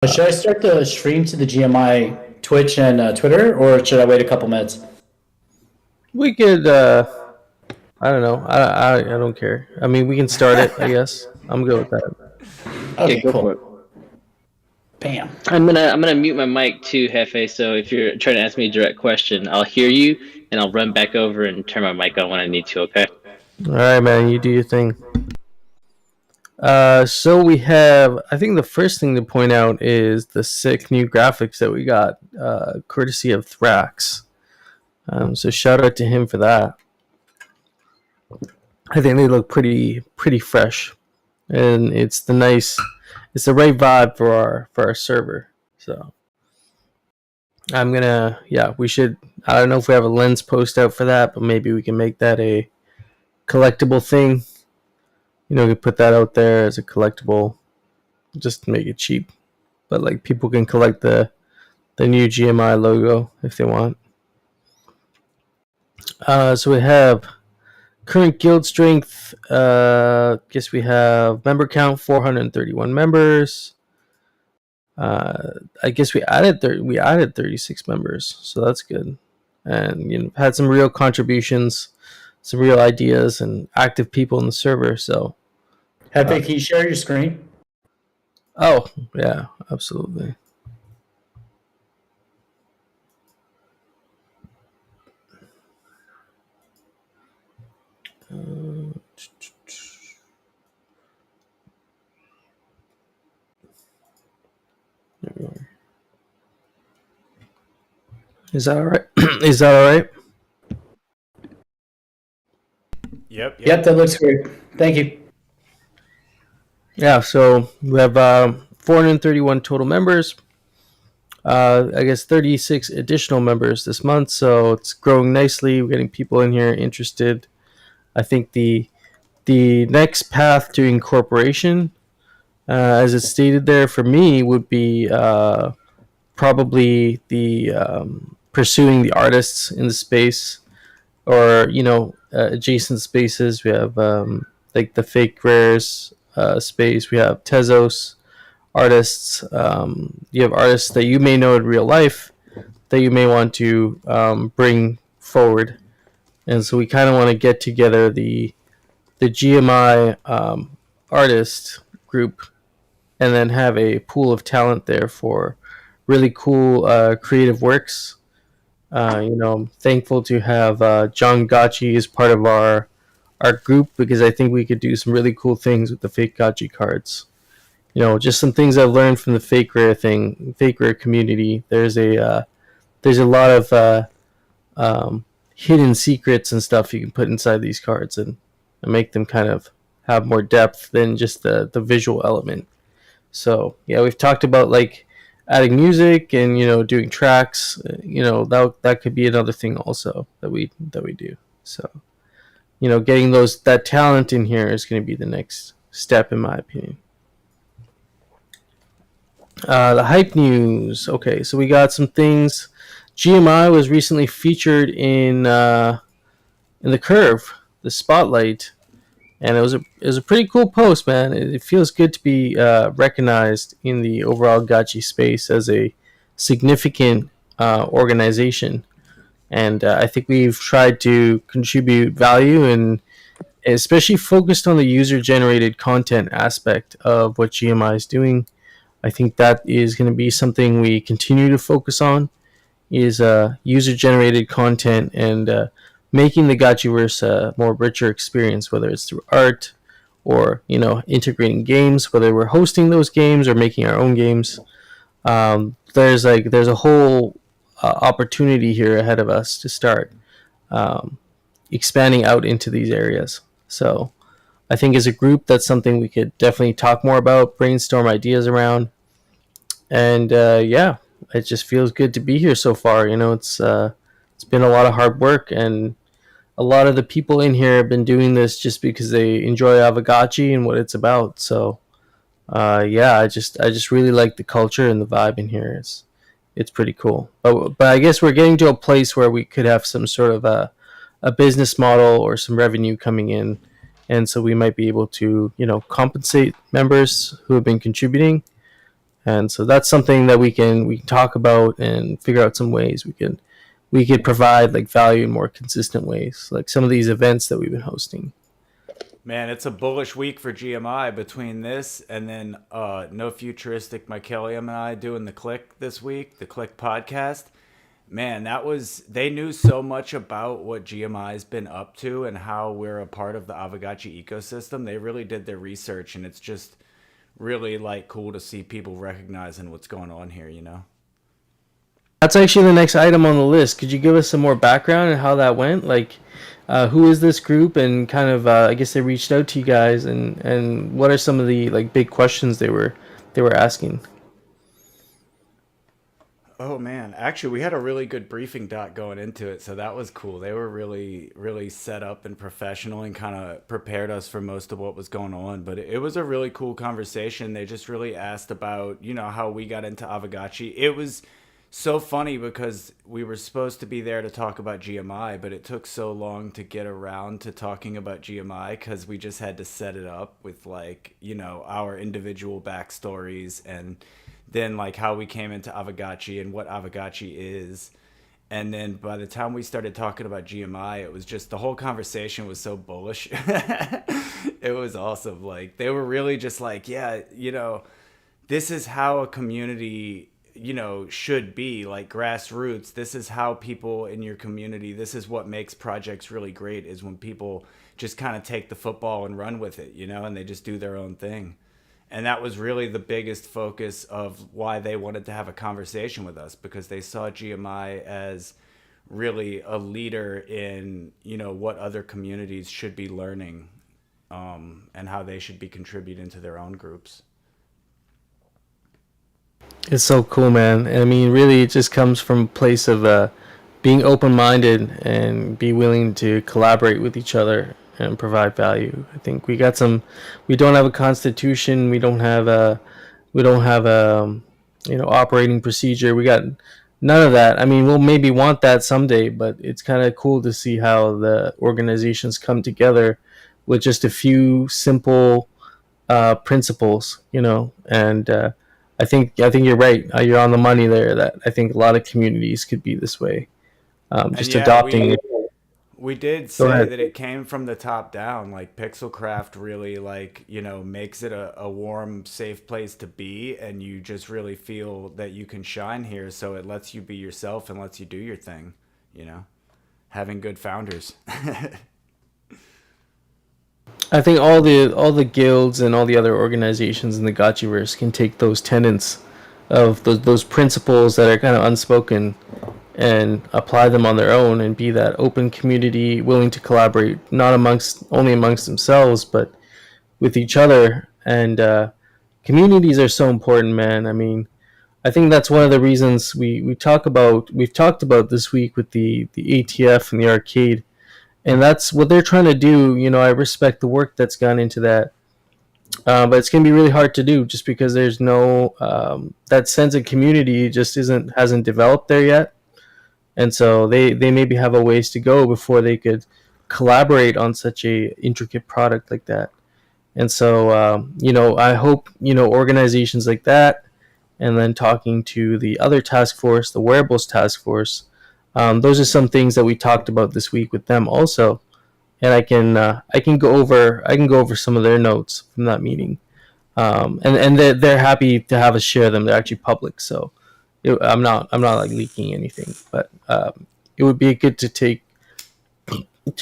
Should I start the stream to the GMI Twitch and Twitter, or should I wait a couple minutes? We could. I don't know. I don't care. I mean, we can start it. I guess I'm good with that. Okay, go cool. for it. Bam. I'm gonna mute my mic too, Hefe. So if you're trying to ask me a direct question, I'll hear you and I'll run back over and turn my mic on when I need to. Okay. All right, man. You do your thing. So we have. I think the first thing to point out is the sick new graphics that we got, courtesy of Thrax. So shout out to him for that. I think they look pretty fresh, and it's the right vibe for our server. So we should. I don't know if we have a lens post out for that, but maybe we can make that a collectible thing. We can put that out there as a collectible, just to make it cheap. But like people can collect the new GMI logo if they want. So we have current guild strength. Guess we have member count 431 members. I guess we added 36 members, so that's good. And had some real contributions, some real ideas, and active people in the server. So, Hefe, can you share your screen? Oh yeah, absolutely. Is that all right? Is that all right? Yep, that looks great. Thank you. Yeah, so we have 431 total members. I guess 36 additional members this month, so it's growing nicely. We're getting people in here interested. I think the next path to incorporation, as it's stated there for me, would be probably the pursuing the artists in the space, or adjacent spaces. We have like the fake rares space. We have Tezos artists. You have artists that you may know in real life that you may want to bring forward, and so we kind of want to get together the GMI artist group, and then have a pool of talent there for really cool creative works. I'm thankful to have John Gotchi as part of our group, because I think we could do some really cool things with the fake Gotchi cards. Just some things I've learned from the fake rare community. There's a lot of hidden secrets and stuff you can put inside these cards and make them kind of have more depth than just the visual element. So yeah, we've talked about like adding music and doing tracks. That could be another thing also that we do. So getting that talent in here is going to be the next step, in my opinion. The hype news. Okay, so we got some things. GMI was recently featured in the Curve, the Spotlight, and it was a pretty cool post, man. It feels good to be recognized in the overall Gotchi space as a significant organization, and I think we've tried to contribute value, and especially focused on the user-generated content aspect of what GMI is doing. I think that is going to be something we continue to focus on, is user-generated content and making the Gotchiverse a more richer experience, whether it's through art or integrating games, whether we're hosting those games or making our own games. There's a whole opportunity here ahead of us to start expanding out into these areas. So I think as a group, that's something we could definitely talk more about, brainstorm ideas around, and it just feels good to be here so far. It's been a lot of hard work, and a lot of the people in here have been doing this just because they enjoy Aavegotchi and what it's about. So I just really like the culture and the vibe in here. It's pretty cool. But I guess we're getting to a place where we could have some sort of a business model or some revenue coming in, and so we might be able to compensate members who have been contributing, And so that's something that we can talk about and figure out some ways we could provide like value in more consistent ways, like some of these events that we've been hosting. Man, it's a bullish week for GMI between this and then No Futuristic Mycelium and I doing the Click this week, the Click podcast. Man, they knew so much about what GMI's been up to and how we're a part of the Aavegotchi ecosystem. They really did their research, and it's just really like cool to see people recognizing what's going on here, you know? That's actually the next item on the list. Could you give us some more background and how that went? Like, who is this group, and kind of, I guess they reached out to you guys, and what are some of the like big questions they were asking? Oh man, actually we had a really good briefing doc going into it, so that was cool. They were really, really set up and professional and kind of prepared us for most of what was going on. But it was a really cool conversation. They just really asked about, how we got into Aavegotchi. It was so funny because we were supposed to be there to talk about GMI, but it took so long to get around to talking about GMI because we just had to set it up with our individual backstories, and then like how we came into Aavegotchi and what Aavegotchi is. And then by the time we started talking about GMI, it was just the whole conversation was so bullish. It was awesome. Like they were really just like, yeah, this is how a community, should be, like grassroots. This is how people in your community, this is what makes projects really great, is when people just kind of take the football and run with it, and they just do their own thing. And that was really the biggest focus of why they wanted to have a conversation with us, because they saw GMI as really a leader in, what other communities should be learning, and how they should be contributing to their own groups. It's so cool, man. I mean, really, it just comes from a place of being open-minded and be willing to collaborate with each other and provide value. I think we don't have a constitution. We don't have a operating procedure. We got none of that. I mean, we'll maybe want that someday, but it's kind of cool to see how the organizations come together with just a few simple principles, and I think you're right. You're on the money there. That I think a lot of communities could be this way, just adopting it. We did say that it came from the top down. Like Pixelcraft really makes it a warm, safe place to be, and you just really feel that you can shine here. So it lets you be yourself and lets you do your thing, having good founders. I think all the guilds and all the other organizations in the Gotchiverse can take those tenets of those principles that are kind of unspoken and apply them on their own, and be that open community willing to collaborate, not only amongst themselves, but with each other. And communities are so important, man. I mean, I think that's one of the reasons we've talked about this week with the ATF and the arcade, and that's what they're trying to do. I respect the work that's gone into that, but it's gonna be really hard to do just because there's no that sense of community just hasn't developed there yet. And so they maybe have a ways to go before they could collaborate on such a intricate product like that. And so, I hope, organizations like that, and then talking to the other task force, the wearables task force, those are some things that we talked about this week with them also. And I can go over some of their notes from that meeting. And they're happy to have us share them. They're actually public. So I'm not like leaking anything, but it would be good to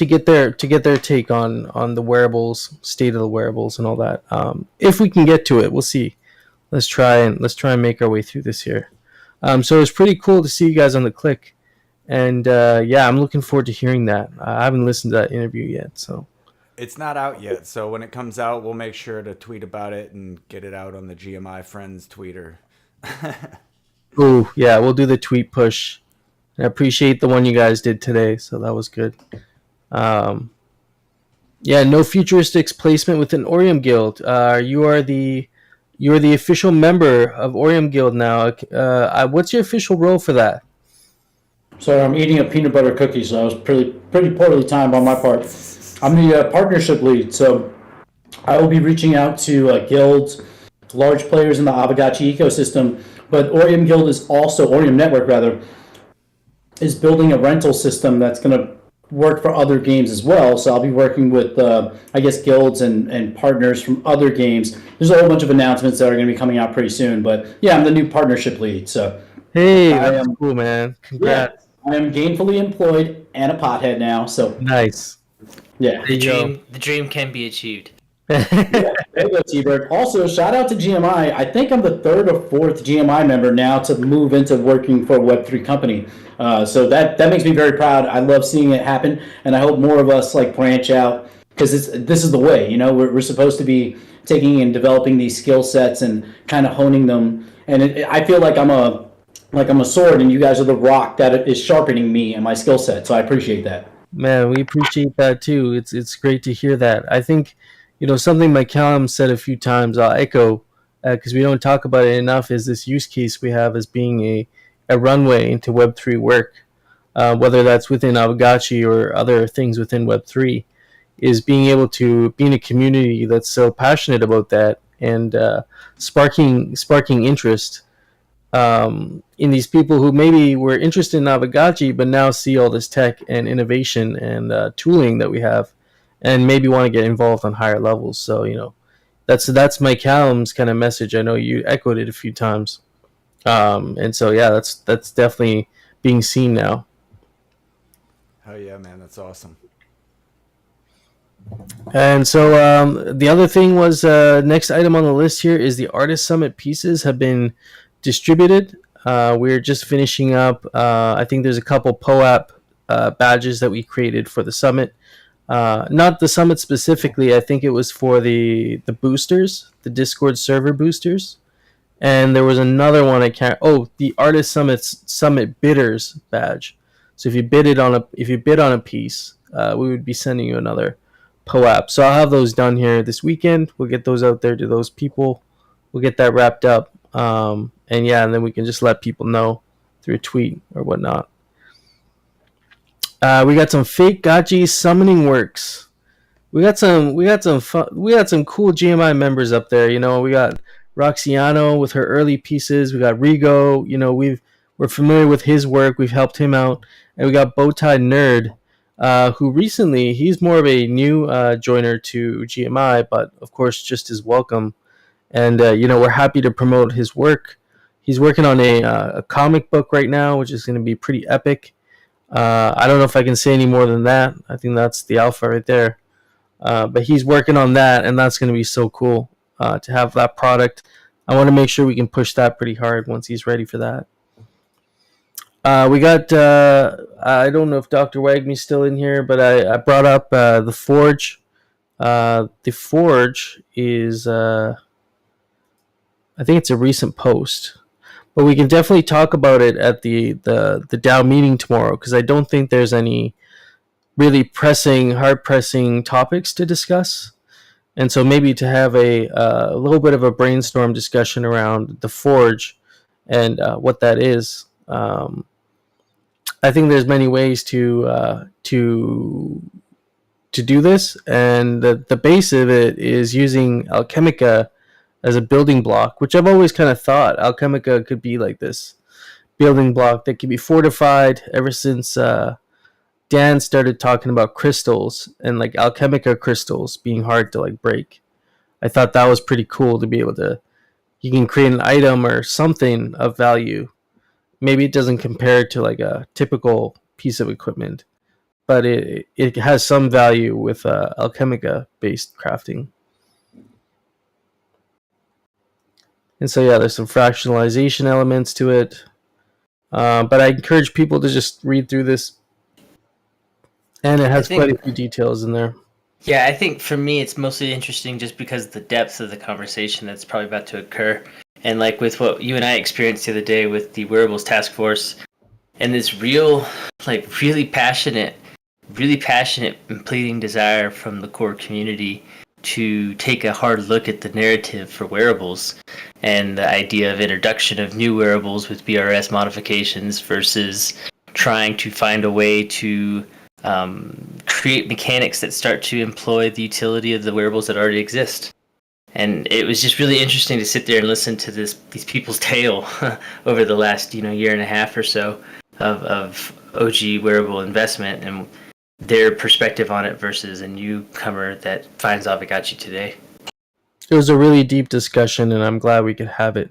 get their take on the wearables, state of the wearables, and all that. If we can get to it, we'll see. Let's try and make our way through this here. So it's pretty cool to see you guys on the Click, and I'm looking forward to hearing that. I haven't listened to that interview yet, so. It's not out yet, so when it comes out, we'll make sure to tweet about it and get it out on the GMI Friends Tweeter. Ooh, yeah, we'll do the tweet push. I appreciate the one you guys did today, so that was good. No Futuristics placement within Orium Guild. You're the official member of Orium Guild now. What's your official role for that? So I'm eating a peanut butter cookie, so I was pretty poorly timed on my part. I'm the partnership lead, so I will be reaching out to guilds large players in the Aavegotchi ecosystem. But Orium Guild is also, Orium Network rather, is building a rental system that's going to work for other games as well. So I'll be working with, I guess, guilds and partners from other games. There's a whole bunch of announcements that are going to be coming out pretty soon. But yeah, I'm the new partnership lead. So Hey, I that's am, cool, man. yeah, Congrats. I am gainfully employed and a pothead now. So Nice. yeah. There you go. The dream can be achieved. Yeah, there you go, T-Bird. Also, shout out to GMI. I think I'm the third or fourth GMI member now to move into working for a Web3 company. So that makes me very proud. I love seeing it happen, and I hope more of us like branch out because this is the way. You know, we're supposed to be taking and developing these skill sets and kind of honing them. And I feel like I'm a sword, and you guys are the rock that is sharpening me and my skill set. So I appreciate that. Man, we appreciate that too. It's great to hear that. I think, something my Callum said a few times, I'll echo, because we don't talk about it enough, is this use case we have as being a runway into Web3 work, whether that's within Aavegotchi or other things within Web3, is being able to be in a community that's so passionate about that and sparking interest in these people who maybe were interested in Aavegotchi but now see all this tech and innovation and tooling that we have and maybe want to get involved on higher levels. So, that's Mike Callum's kind of message. I know you echoed it a few times. And so, yeah, that's definitely being seen now. Oh yeah, man, that's awesome. And so the other thing was next item on the list here is the Artist Summit pieces have been distributed. We're just finishing up. I think there's a couple POAP badges that we created for the summit. Not the summit specifically. I think it was for the boosters, the Discord server boosters. And there was another one I can't. Oh, the Artist Summit bidders badge. So if you bid on a piece, we would be sending you another POAP. So I'll have those done here this weekend. We'll get those out there to those people. We'll get that wrapped up. And then we can just let people know through a tweet or whatnot. We got some fake Gotchi summoning works. We got some cool GMI members up there. We got Roxiano with her early pieces. We got Rigo. We're familiar with his work. We've helped him out, and we got Bowtie Nerd, who recently he's more of a new joiner to GMI, but of course just as welcome. And we're happy to promote his work. He's working on a comic book right now, which is going to be pretty epic. I don't know if I can say any more than that. I think that's the alpha right there. But he's working on that, and that's going to be so cool to have that product. I want to make sure we can push that pretty hard once he's ready for that. We got, I don't know if Dr. Wagme's still in here, but I brought up the Forge. The Forge is, I think it's a recent post. But we can definitely talk about it at the DAO meeting tomorrow, because I don't think there's any really hard-pressing topics to discuss. And so maybe to have a little bit of a brainstorm discussion around the Forge and what that is. I think there's many ways to do this, and the base of it is using Alchemica as a building block, which I've always kind of thought Alchemica could be like this building block that can be fortified ever since Dan started talking about crystals and like Alchemica crystals being hard to like break. I thought that was pretty cool to be able to, you can create an item or something of value. Maybe it doesn't compare to like a typical piece of equipment, but it has some value with Alchemica based crafting. And so, yeah, there's some fractionalization elements to it. But I encourage people to just read through this. And it has quite a few details in there. Yeah, I think for me it's mostly interesting just because of the depth of the conversation that's probably about to occur. And like with what you and I experienced the other day with the wearables task force and this really passionate and pleading desire from the core community to take a hard look at the narrative for wearables and the idea of introduction of new wearables with BRS modifications versus trying to find a way to create mechanics that start to employ the utility of the wearables that already exist. And it was just really interesting to sit there and listen to these people's tale over the last year and a half or so of OG wearable investment and their perspective on it versus a newcomer that finds Aavegotchi today. It was a really deep discussion, and I'm glad we could have it.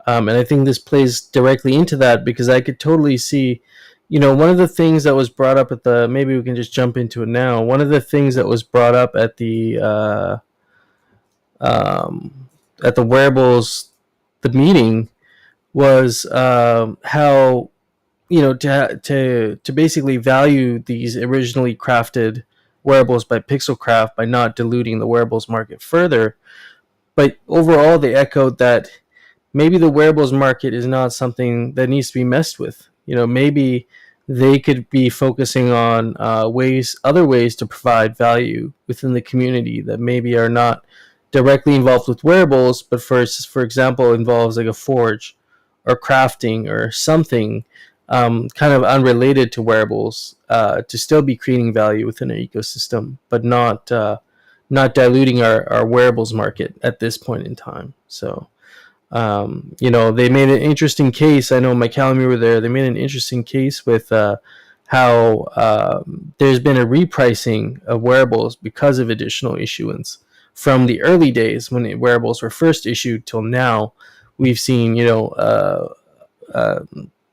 And I think this plays directly into that because I could totally see, one of the things that was brought up maybe we can just jump into it now. One of the things that was brought up at the wearables, the meeting, was how to basically value these originally crafted wearables by Pixelcraft by not diluting the wearables market further. But overall, they echoed that maybe the wearables market is not something that needs to be messed with. Maybe they could be focusing on other ways to provide value within the community that maybe are not directly involved with wearables, but for example, involves like a forge or crafting or something kind of unrelated to wearables to still be creating value within an ecosystem, but not diluting our wearables market at this point in time. So, they made an interesting case. I know Mike and you were there. They made an interesting case with how there's been a repricing of wearables because of additional issuance from the early days when wearables were first issued till now. We've seen,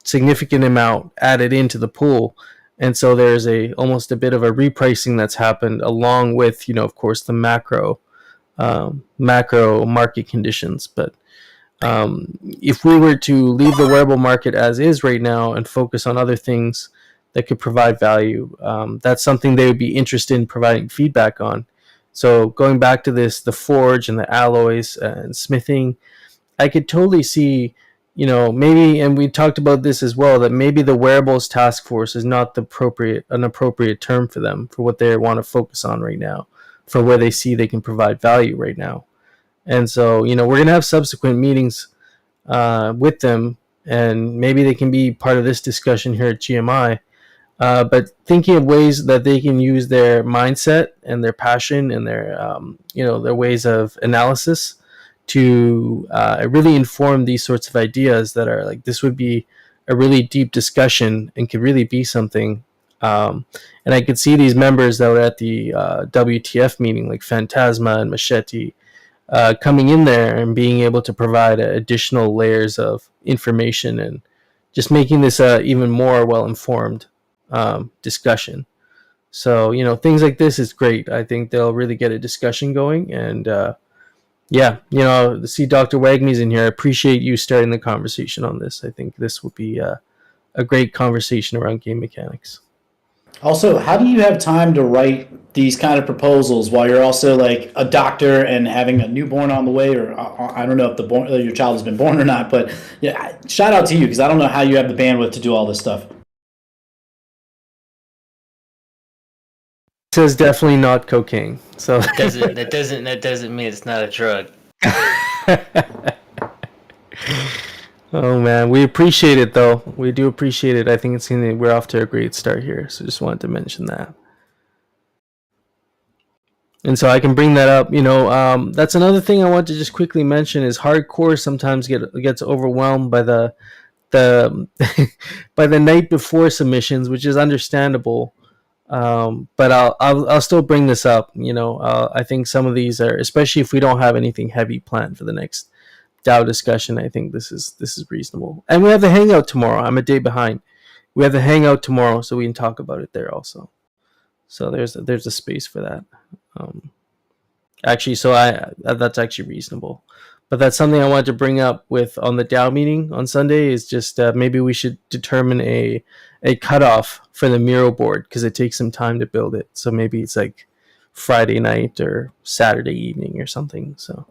significant amount added into the pool, and so there's almost a bit of a repricing that's happened along with of course the macro market conditions. But if we were to leave the wearable market as is right now and focus on other things that could provide value, that's something they would be interested in providing feedback on. So going back to the forge and the alloys and smithing, I could totally see maybe, and we talked about this as well, that maybe the wearables task force is not an appropriate term for them, for what they want to focus on right now, for where they see they can provide value right now. And so, we're going to have subsequent meetings with them, and maybe they can be part of this discussion here at GMI. But thinking of ways that they can use their mindset and their passion and their ways of analysis to really inform these sorts of ideas that are like, this would be a really deep discussion and could really be something. And I could see these members that were at the WTF meeting, like Phantasma and Machete, coming in there and being able to provide additional layers of information and just making this even more well-informed discussion. So, things like this is great. I think they'll really get a discussion going. And see Dr. Wagme's in here. I appreciate you starting the conversation on this. I think this will be a great conversation around game mechanics. Also, how do you have time to write these kind of proposals while you're also like a doctor and having a newborn on the way? Or I don't know if your child has been born or not, but yeah, shout out to you because I don't know how you have the bandwidth to do all this stuff. It says definitely not cocaine. So that doesn't mean it's not a drug. Oh man, we appreciate it though. We do appreciate it. I think we're off to a great start here. So just wanted to mention that. And so I can bring that up. That's another thing I want to just quickly mention is hardcore sometimes gets overwhelmed by the by the night before submissions, which is understandable. But I'll still bring this up. I think some of these are, especially if we don't have anything heavy planned for the next DAO discussion, I think this is reasonable. And we have the hangout tomorrow. I'm a day behind. We have the hangout tomorrow, so we can talk about it there also. So there's a space for that. That's actually reasonable. But that's something I wanted to bring up on the DAO meeting on Sunday is just maybe we should determine a cutoff for the Miro board because it takes some time to build it. So maybe it's like Friday night or Saturday evening or something. So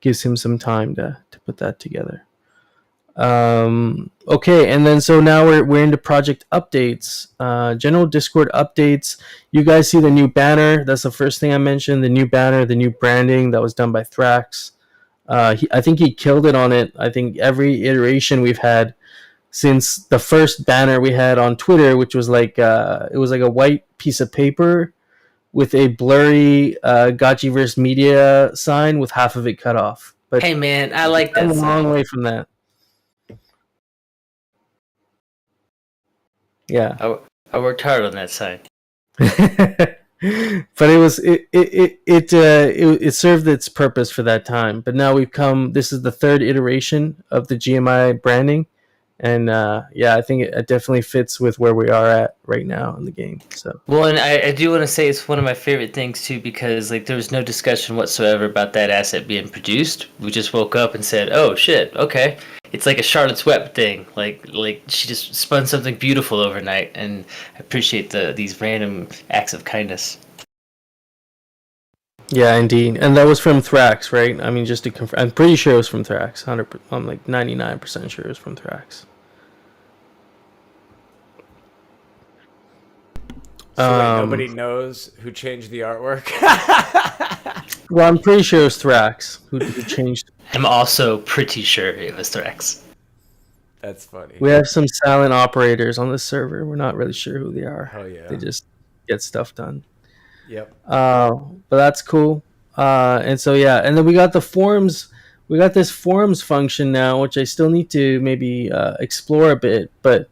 gives him some time to put that together. Okay, and then so now we're into project updates, general Discord updates. You guys see the new banner. That's the first thing I mentioned. The new banner, the new branding that was done by Thrax. I think he killed it on it. I think every iteration we've had since the first banner we had on Twitter, which was like it was like a white piece of paper with a blurry Gotchiverse media sign with half of it cut off. But Hey man, I like I'm that a long sign. way from that. Yeah. I worked hard on that sign. But it served its purpose for that time. But now we've come. This is the third iteration of the GMI branding, and yeah, I think it definitely fits with where we are at right now in the game. So Well, and I do want to say it's one of my favorite things too, because like there was no discussion whatsoever about that asset being produced. We just woke up and said, "Oh shit, okay." It's like a Charlotte's Web thing. Like she just spun something beautiful overnight, and I appreciate these random acts of kindness. yeah, indeed, and that was from Thrax, right? I mean, just to confirm, I'm pretty sure it was from Thrax. I'm like 99% sure it was from Thrax. So wait, nobody knows who changed the artwork. Well, I'm pretty sure it was Thrax who changed. I'm also pretty sure it was Thrax. That's funny. We have some silent operators on this server. We're not really sure who they are. Hell yeah. They just get stuff done. Yep. But that's cool. And so yeah, and then we got the forums. We got this forums function now, which I still need to maybe explore a bit. But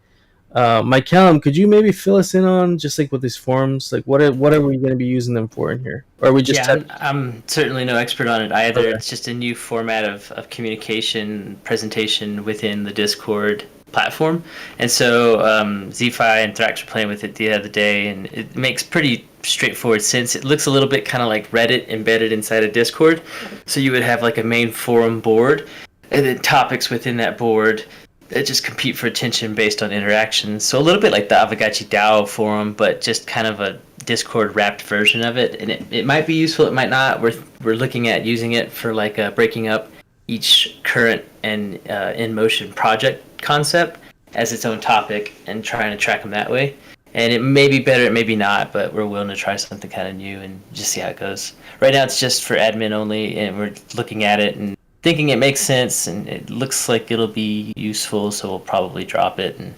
Mike Callum, could you maybe fill us in on just like with these forums? Like, what are we going to be using them for in here? Or are we just Yeah, I'm certainly no expert on it either. Okay. It's just a new format of communication, presentation within the Discord platform. And so Z-Fi and Thrax were playing with it the other day, and it makes pretty straightforward sense. It looks a little bit kind of like Reddit embedded inside a Discord. So you would have like a main forum board, and then topics within that board that just compete for attention based on interactions. So a little bit like the Aavegotchi DAO forum, but just kind of a Discord wrapped version of it. And it might be useful, it might not. We're looking at using it for like breaking up each current and in motion project concept as its own topic and trying to track them that way. And it may be better, it may be not, but we're willing to try something kind of new and just see how it goes. Right now it's just for admin only, and we're looking at it and thinking it makes sense, and it looks like it'll be useful, so we'll probably drop it and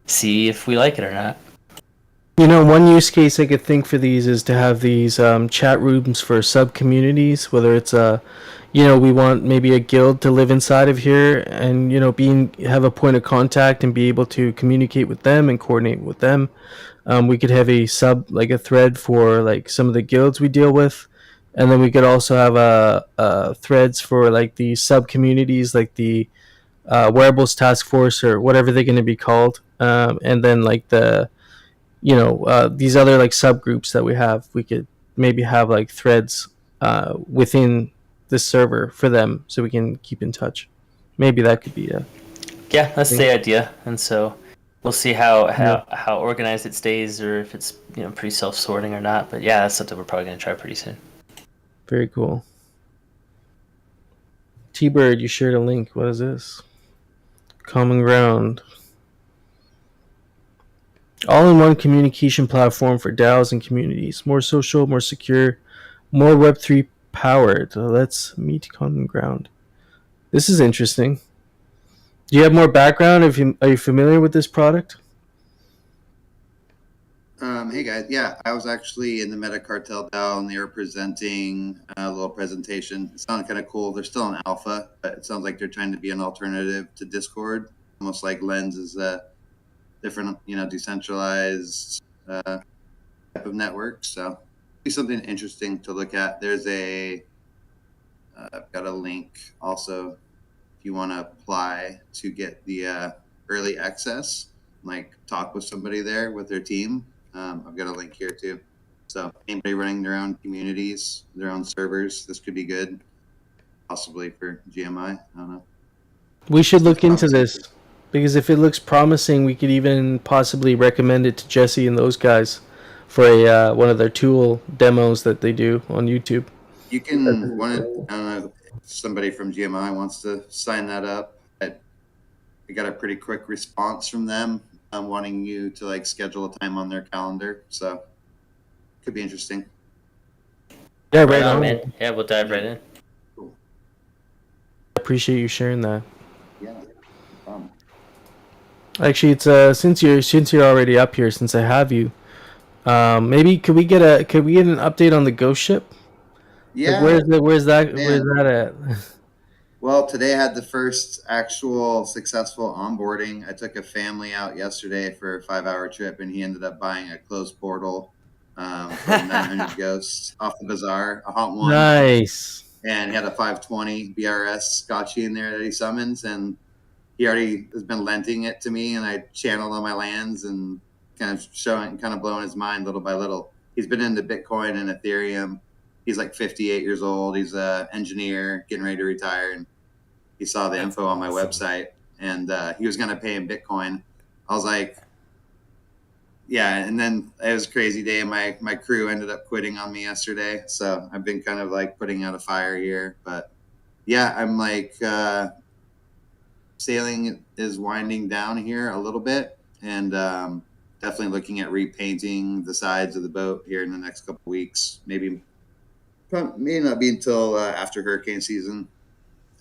see if we like it or not. You know, one use case I could think for these is to have these chat rooms for sub communities, whether it's we want maybe a guild to live inside of here, and have a point of contact and be able to communicate with them and coordinate with them. We could have a sub, like a thread for like some of the guilds we deal with, and then we could also have threads for like the sub communities, like the wearables task force or whatever they're going to be called, and then like the these other like subgroups that we have, we could maybe have like threads within the server for them so we can keep in touch. Maybe that could be Yeah, that's the idea. And so we'll see how organized it stays, or if it's pretty self-sorting or not. But yeah, that's something we're probably going to try pretty soon. very cool. T-Bird, you shared a link. What is this? Common Ground. All-in-one communication platform for DAOs and communities. More social, more secure, more Web3 powered. Let's meet Common Ground. This is interesting. Do you have more background? Are you familiar with this product? Hey guys, yeah, I was actually in the Meta Cartel DAO, and they were presenting a little presentation. It sounded kind of cool. They're still in alpha, but it sounds like they're trying to be an alternative to Discord, almost like Lens is a different, decentralized type of network. So be something interesting to look at. There's I've got a link also if you want to apply to get the early access, like talk with somebody there with their team. I've got a link here too. So anybody running their own communities, their own servers, this could be good. Possibly for GMI. I don't know. We should look into this, because if it looks promising, we could even possibly recommend it to Jesse and those guys for one of their tool demos that they do on YouTube. You can I don't know if somebody from GMI wants to sign that up. We got a pretty quick response from them wanting you to like schedule a time on their calendar. So could be interesting. Yeah, right on. Man. Yeah, we'll dive right in. Cool. I appreciate you sharing that. Yeah. Actually, it's since you're already up here, since I have you, Maybe could we get an update on the ghost ship? Like Yeah, where's man. that at? Well, today I had the first actual successful onboarding. I took a family out yesterday for a 5-hour trip, and he ended up buying a closed portal for 900 ghosts off the bazaar, a haunt one, Nice. and he had a 520 BRS Scotchy in there that he summons, and he already has been lending it to me, and I channeled on my lands and kind of blowing his mind little by little. He's been into Bitcoin and Ethereum. He's like 58 years old. He's an engineer getting ready to retire, and he saw the info on my website, and he was going to pay in Bitcoin. I was like, yeah. And then it was a crazy day. My crew ended up quitting on me yesterday. So I've been kind of like putting out a fire here, but yeah, I'm like, sailing is winding down here a little bit, and definitely looking at repainting the sides of the boat here in the next couple of weeks. Maybe may not be until after hurricane season.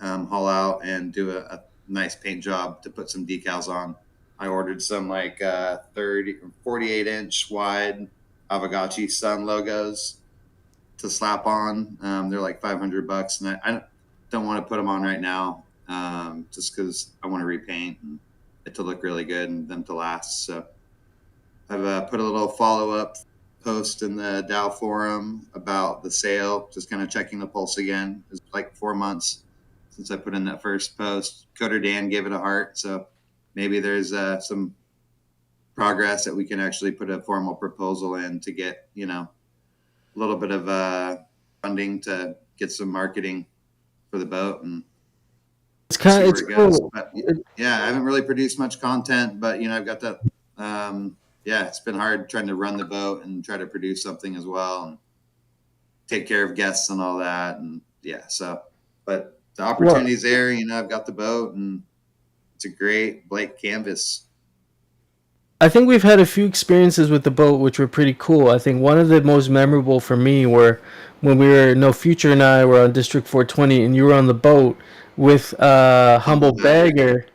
Haul out and do a nice paint job to put some decals on. I ordered some like 48 inch wide Aavegotchi sun logos to slap on. They're like $500, and I don't want to put them on right now, just because I want to repaint and it to look really good and them to last. So I've put a little follow up post in the Dow forum about the sale, just kind of checking the pulse again. It's like 4 months since I put in that first post. Coder Dan gave it a heart, so maybe there's some progress that we can actually put a formal proposal in to get, a little bit of funding to get some marketing for the boat and It's see kind of where it's it goes. cool. But yeah, I haven't really produced much content, but I've got that. Yeah, it's been hard trying to run the boat and try to produce something as well and take care of guests and all that. And yeah, so, but the opportunity's there. I've got the boat, and it's a great blank canvas. I think we've had a few experiences with the boat which were pretty cool. I think one of the most memorable for me were when we were No Future and I were on District 420 and you were on the boat with Humble Bagger,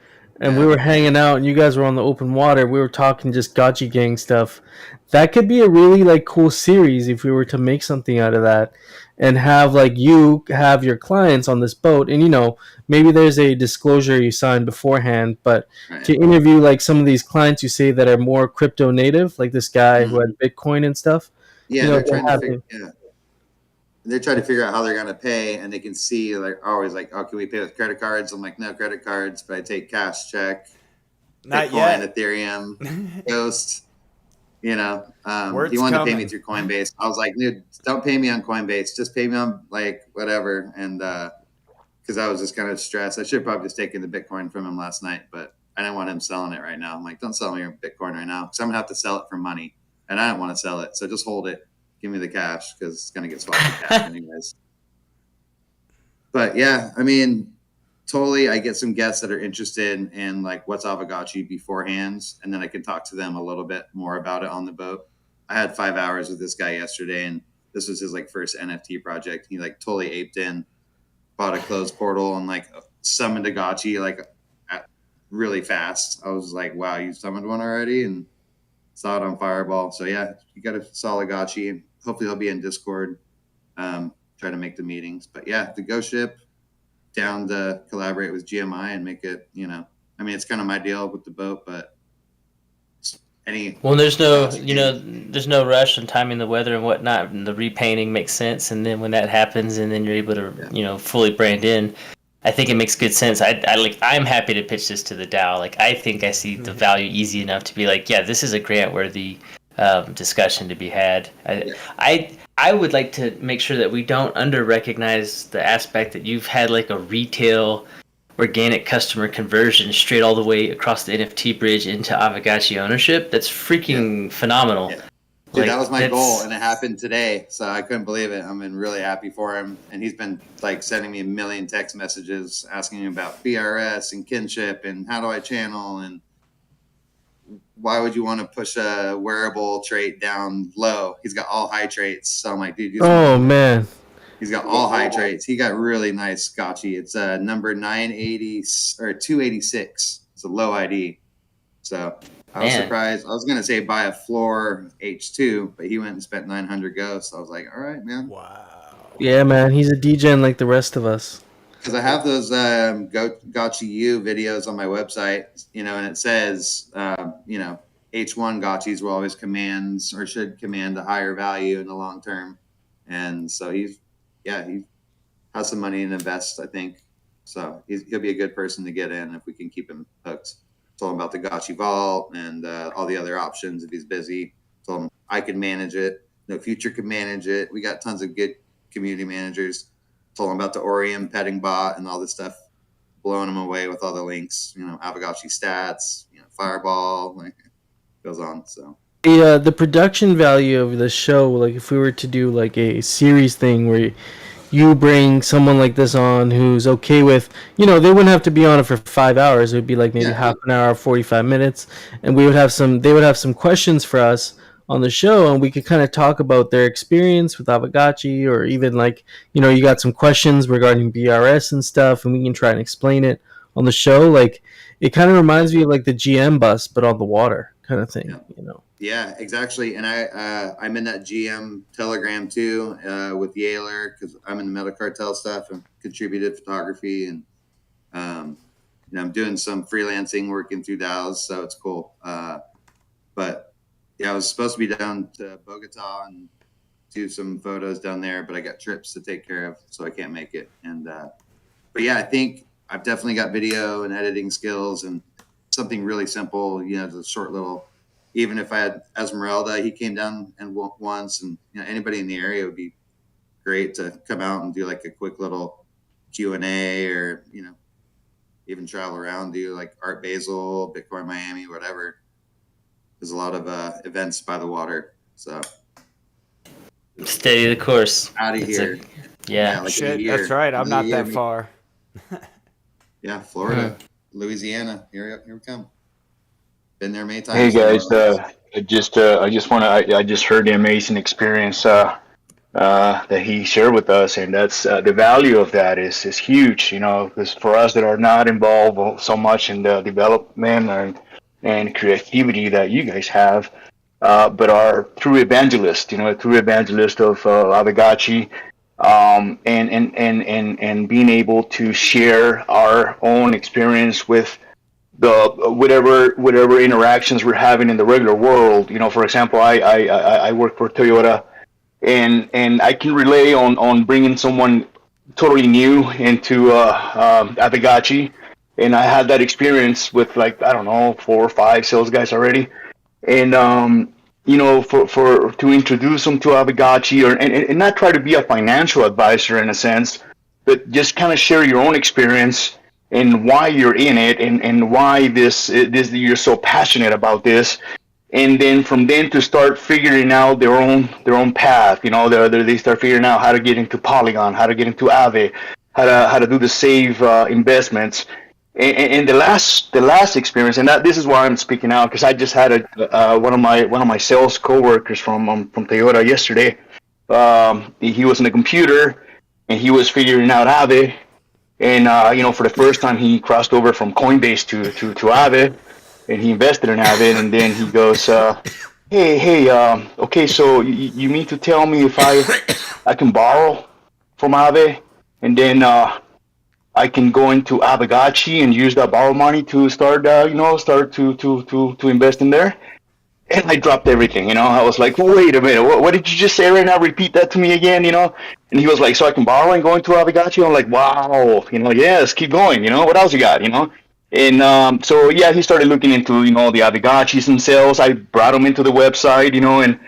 and we Yeah. were hanging out and you guys were on the open water. We were talking just gotchi gang stuff. That could be a really like cool series if we were to make something out of that and have like you have your clients on this boat, and maybe there's a disclosure you sign beforehand, but Right. to interview like some of these clients you say that are more crypto native, like this guy who had Bitcoin and stuff. Yeah, they're trying to figure. Yeah, they're trying to figure out how they're going to pay, and they can see like always like, oh, can we pay with credit cards? I'm like, no credit cards, but I take cash, check, Not Bitcoin, yet. Ethereum, Ghost. He Word's wanted to pay coming. me through Coinbase. I was like, dude, don't pay me on Coinbase. Just pay me on like whatever. And because I was just kind of stressed. I should have probably just taken the Bitcoin from him last night, but I didn't want him selling it right now. I'm like, don't sell me your Bitcoin right now, because I'm gonna have to sell it for money, and I don't want to sell it. So just hold it. Give me the cash, because it's gonna get swapped to cash anyways. But yeah, totally. I get some guests that are interested in like what's Aavegotchi beforehand, and then I can talk to them a little bit more about it on the boat. I had 5 hours with this guy yesterday, and this was his like first NFT project. He like totally aped in, bought a closed portal, and like summoned a gotchi like really fast. I was like, wow, you summoned one already, and saw it on Fireball. So yeah, you got a solid gotchi, and hopefully he'll be in Discord. Try to make the meetings, but yeah, the Ghost Ship. Down to collaborate with GMI and make it, it's kind of my deal with the boat, but there's no rush on timing the weather and whatnot, and the repainting makes sense. And then when that happens, and then you're able to, fully brand in, I think it makes good sense. I'm happy to pitch this to the DAO. Like, I think I see the value easy enough to be like, yeah, this is a grant worthy discussion to be had. I would like to make sure that we don't under recognize the aspect that you've had like a retail organic customer conversion straight all the way across the NFT bridge into Aavegotchi ownership. That's freaking phenomenal. Yeah. Dude, that was my goal, and it happened today, so I couldn't believe it. I'm really happy for him, and he's been like sending me a million text messages asking me about BRS and kinship and how do I channel and why would you want to push a wearable trait down low? He's got all high traits. So I'm like, dude, man. He's got all high traits. He got really nice gotchi. It's number 980 or 286. It's a low ID. So I was Man. surprised. I was gonna say buy a floor H2, but he went and spent 900 Go. So I was like, all right, man. Wow. Yeah, man, he's a degen like the rest of us. Because I have those Gotchi U videos on my website, and it says, H1 Gotchis will always commands or should command a higher value in the long term. And so he has some money to invest, I think. So he'll be a good person to get in if we can keep him hooked. Told him about the Gotchi Vault and all the other options if he's busy. Told him I can manage it. No Future can manage it. We got tons of good community managers. Told him about the Orium petting bot and all this stuff, blowing him away with all the links. Aavegotchi stats, Fireball, like it goes on. So The production value of the show, like if we were to do like a series thing where you bring someone like this on who's okay with, they wouldn't have to be on it for 5 hours. It would be like maybe half an hour, 45 minutes, and they would have some questions for us on the show, and we could kind of talk about their experience with Aavegotchi, or even like, you got some questions regarding BRS and stuff, and we can try and explain it on the show. Like, it kind of reminds me of like the GM bus, but on the water kind of thing, Yeah, exactly. And I'm in that GM Telegram too with Yaler because I'm in the Metal Cartel stuff and contributed photography, and I'm doing some freelancing working through DAOs, so it's cool. But yeah, I was supposed to be down to Bogota and do some photos down there, but I got trips to take care of, so I can't make it. And but yeah, I think I've definitely got video and editing skills and something really simple. The short little. Even if I had Esmeralda, he came down and once, and anybody in the area would be great to come out and do like a quick little Q&A, or even travel around, do like Art Basel, Bitcoin Miami, whatever. There's a lot of events by the water, so Steady the course. out of here. Yeah. Like Shit, a year. that's right. I'm Another not year, that far. Yeah, Florida, Louisiana. Here we come. Been there many Hey times. guys, I just heard the amazing experience that he shared with us, and that's the value of that is huge. Because for us that are not involved so much in the development and creativity that you guys have, but are true evangelists. True evangelist of Aavegotchi, and being able to share our own experience with the whatever interactions we're having in the regular world. For example, I work for Toyota, and I can relay on bringing someone totally new into Aavegotchi, and I had that experience with, like, I don't know, 4 or 5 sales guys already, and for to introduce them to Aavegotchi, and not try to be a financial advisor in a sense, but just kind of share your own experience and why you're in it, and why this you're so passionate about this, and then from then to start figuring out their own path. They start figuring out how to get into Polygon, how to get into Aave, how to do the save investments, and the last experience, and this is why I'm speaking out, because I just had one of my sales coworkers from Toyota yesterday. He was in the computer and he was figuring out Aave. And for the first time, he crossed over from Coinbase to Aave, and he invested in Aave. And then he goes, "Hey, okay, so you mean to tell me if I can borrow from Aave, and then I can go into Aavegotchi and use that borrow money to start to invest in there?" And I dropped everything, I was like, wait a minute, what did you just say right now? Repeat that to me again, And he was like, so I can borrow and go into Aavegotchi? I'm like, wow, yes, keep going, what else you got, And so, yeah, he started looking into, the Aavegotchis themselves. I brought him into the website, and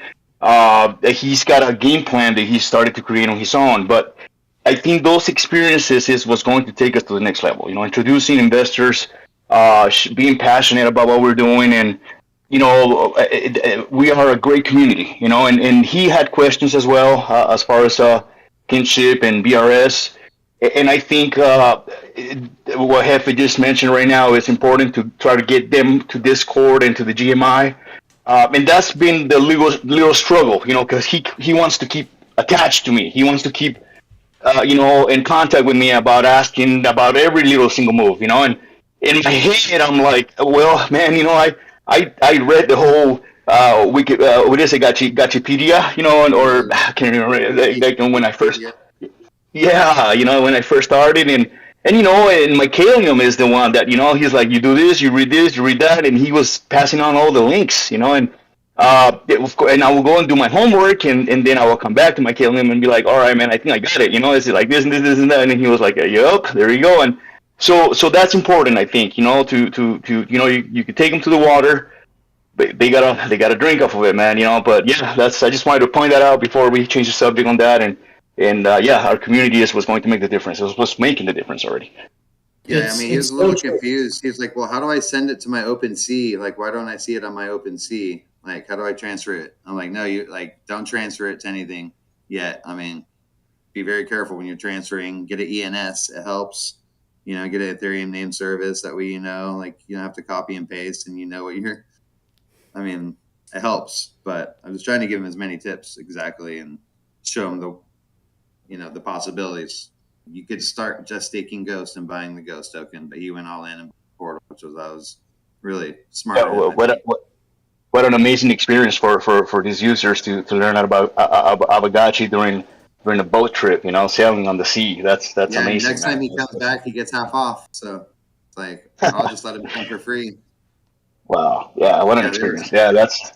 he's got a game plan that he started to create on his own. But I think those experiences is what's going to take us to the next level, introducing investors, being passionate about what we're doing, and we are a great community, and he had questions as well, as far as kinship and BRS. And I think what Hefe just mentioned right now is important to try to get them to Discord and to the GMI. And that's been the little struggle, because he wants to keep attached to me. He wants to keep, in contact with me about asking about every little single move, and in my head, I'm like, well, man, I read the whole what is it, Gachipedia, or I can't remember, like when I first, yeah, when I first started, and my Kalium is the one that, he's like, you do this, you read that, and he was passing on all the links, and and I will go and do my homework, and then I will come back to my Kalium and be like, all right, man, I think I got it, is it like this and this and that, and he was like, yep, there you go, and so that's important, I think, to you could take them to the water. They gotta drink off of it, man. But yeah, I just wanted to point that out before we change the subject on that, and yeah, our community is what's going to make the difference. It was what's making the difference already. Yeah, I mean, he was a little confused. He was like, "Well, how do I send it to my OpenSea? Like, why don't I see it on my OpenSea? Like, how do I transfer it?" I'm like, "No, you don't transfer it to anything yet. I mean, be very careful when you're transferring. Get an ENS. It helps. Get an Ethereum name service. That way, you don't have to copy and paste, and what you're." I mean, it helps, but I was trying to give him as many tips exactly and show him the possibilities. You could start just staking Ghost and buying the Ghost token, but he went all in Portal, which was really smart. Yeah, what an amazing experience for these users to learn about Aavegotchi during the boat trip, sailing on the sea. That's amazing. Next time he comes back, he gets half off. So it's like, I'll just let him come for free. Wow! Yeah, what an experience! Yeah, that's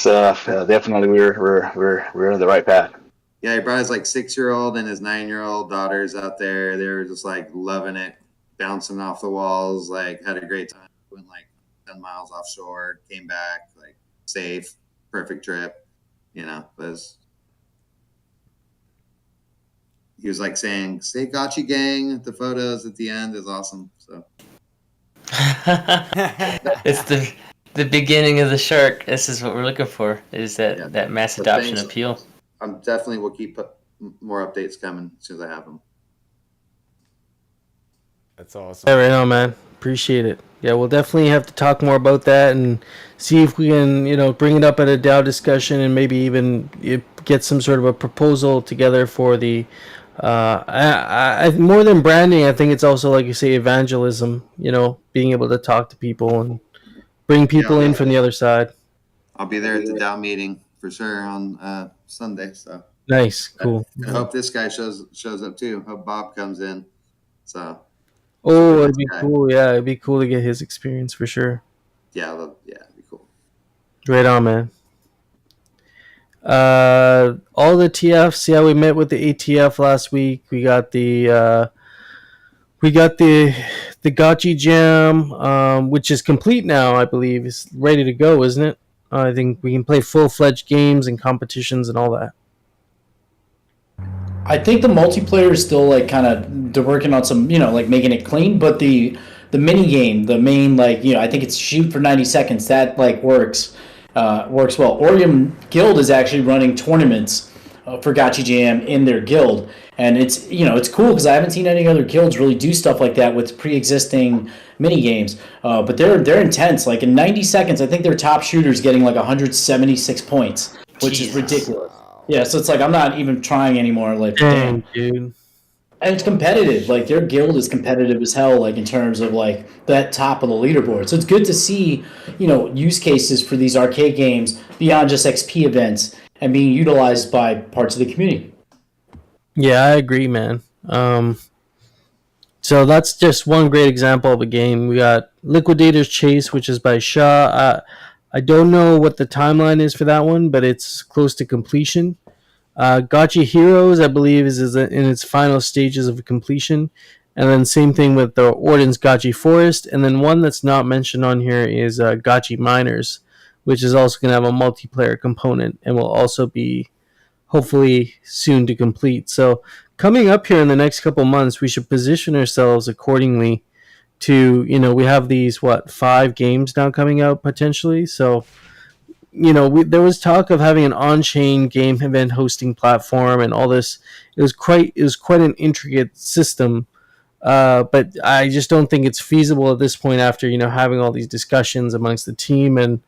definitely we're on the right path. Yeah, he brought his 6-year-old and his 9-year-old daughters out there. They were just loving it, bouncing off the walls. Had a great time. Went 10 miles offshore, came back safe, perfect trip. He was saying, "Stay Gotchi gang." The photos at the end is awesome. So. It's the beginning of the shark. This is what we're looking for. Is that mass adoption appeal? I'm definitely will keep more updates coming as soon as I have them. That's awesome. Yeah, right on, man. Appreciate it. Yeah, we'll definitely have to talk more about that and see if we can, bring it up at a DAO discussion and maybe even get some sort of a proposal together for the. I more than branding, I think it's also, like you say, evangelism. Being able to talk to people and bring people in from the other side. I'll be there at the DAO meeting for sure on Sunday. So nice, cool. I hope this guy shows up too. Hope Bob comes in. So. Oh, it'd be cool. Yeah, it'd be cool to get his experience for sure. Yeah, it'd be cool. Right on, man. All the TFs. Yeah, we met with the ATF last week. We got the Gotchi Jam, which is complete now. I believe it's ready to go, isn't it? I think we can play full-fledged games and competitions and all that. I think the multiplayer is still they're working on some, making it clean, but the mini game, the main I think it's shoot for 90 seconds, that works well. Orium Guild is actually running tournaments for Gotchi Jam in their guild, and it's it's cool because I haven't seen any other guilds really do stuff like that with pre-existing mini games. But they're intense. In 90 seconds, I think their top shooter's getting 176 points, which is ridiculous. Yeah, so it's I'm not even trying anymore. Dang, dude. And it's competitive. Their guild is competitive as hell. In terms of that top of the leaderboard. So it's good to see, use cases for these arcade games beyond just XP events and being utilized by parts of the community. Yeah, I agree, man. So that's just one great example of a game. We got Liquidator's Chase, which is by Shaw. I don't know what the timeline is for that one, but it's close to completion. Gotchi Heroes, I believe, is in its final stages of completion. And then same thing with the Orden's Gotchi Forest. And then one that's not mentioned on here is Gotchi Miners, which is also going to have a multiplayer component and will also be hopefully soon to complete. So coming up here in the next couple months, we should position ourselves accordingly to, we have these 5 games now coming out potentially. So there was talk of having an on-chain game event hosting platform and all this. It was quite an intricate system, but I just don't think it's feasible at this point after having all these discussions amongst the team and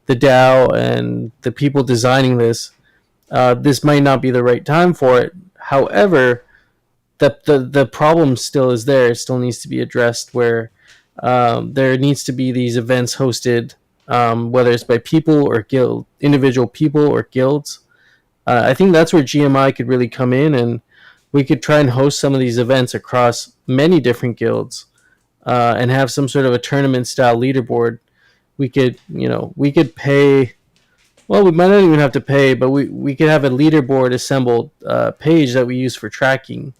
the DAO and the people designing this. This might not be the right time for it. However, the problem still is there. It still needs to be addressed where there needs to be these events hosted whether it's by people or individual people or guilds. I think that's where GMI could really come in, and we could try and host some of these events across many different guilds, and have some sort of a tournament style leaderboard. We could pay. Well, we might not even have to pay, but we could have a leaderboard assembled page that we use for tracking.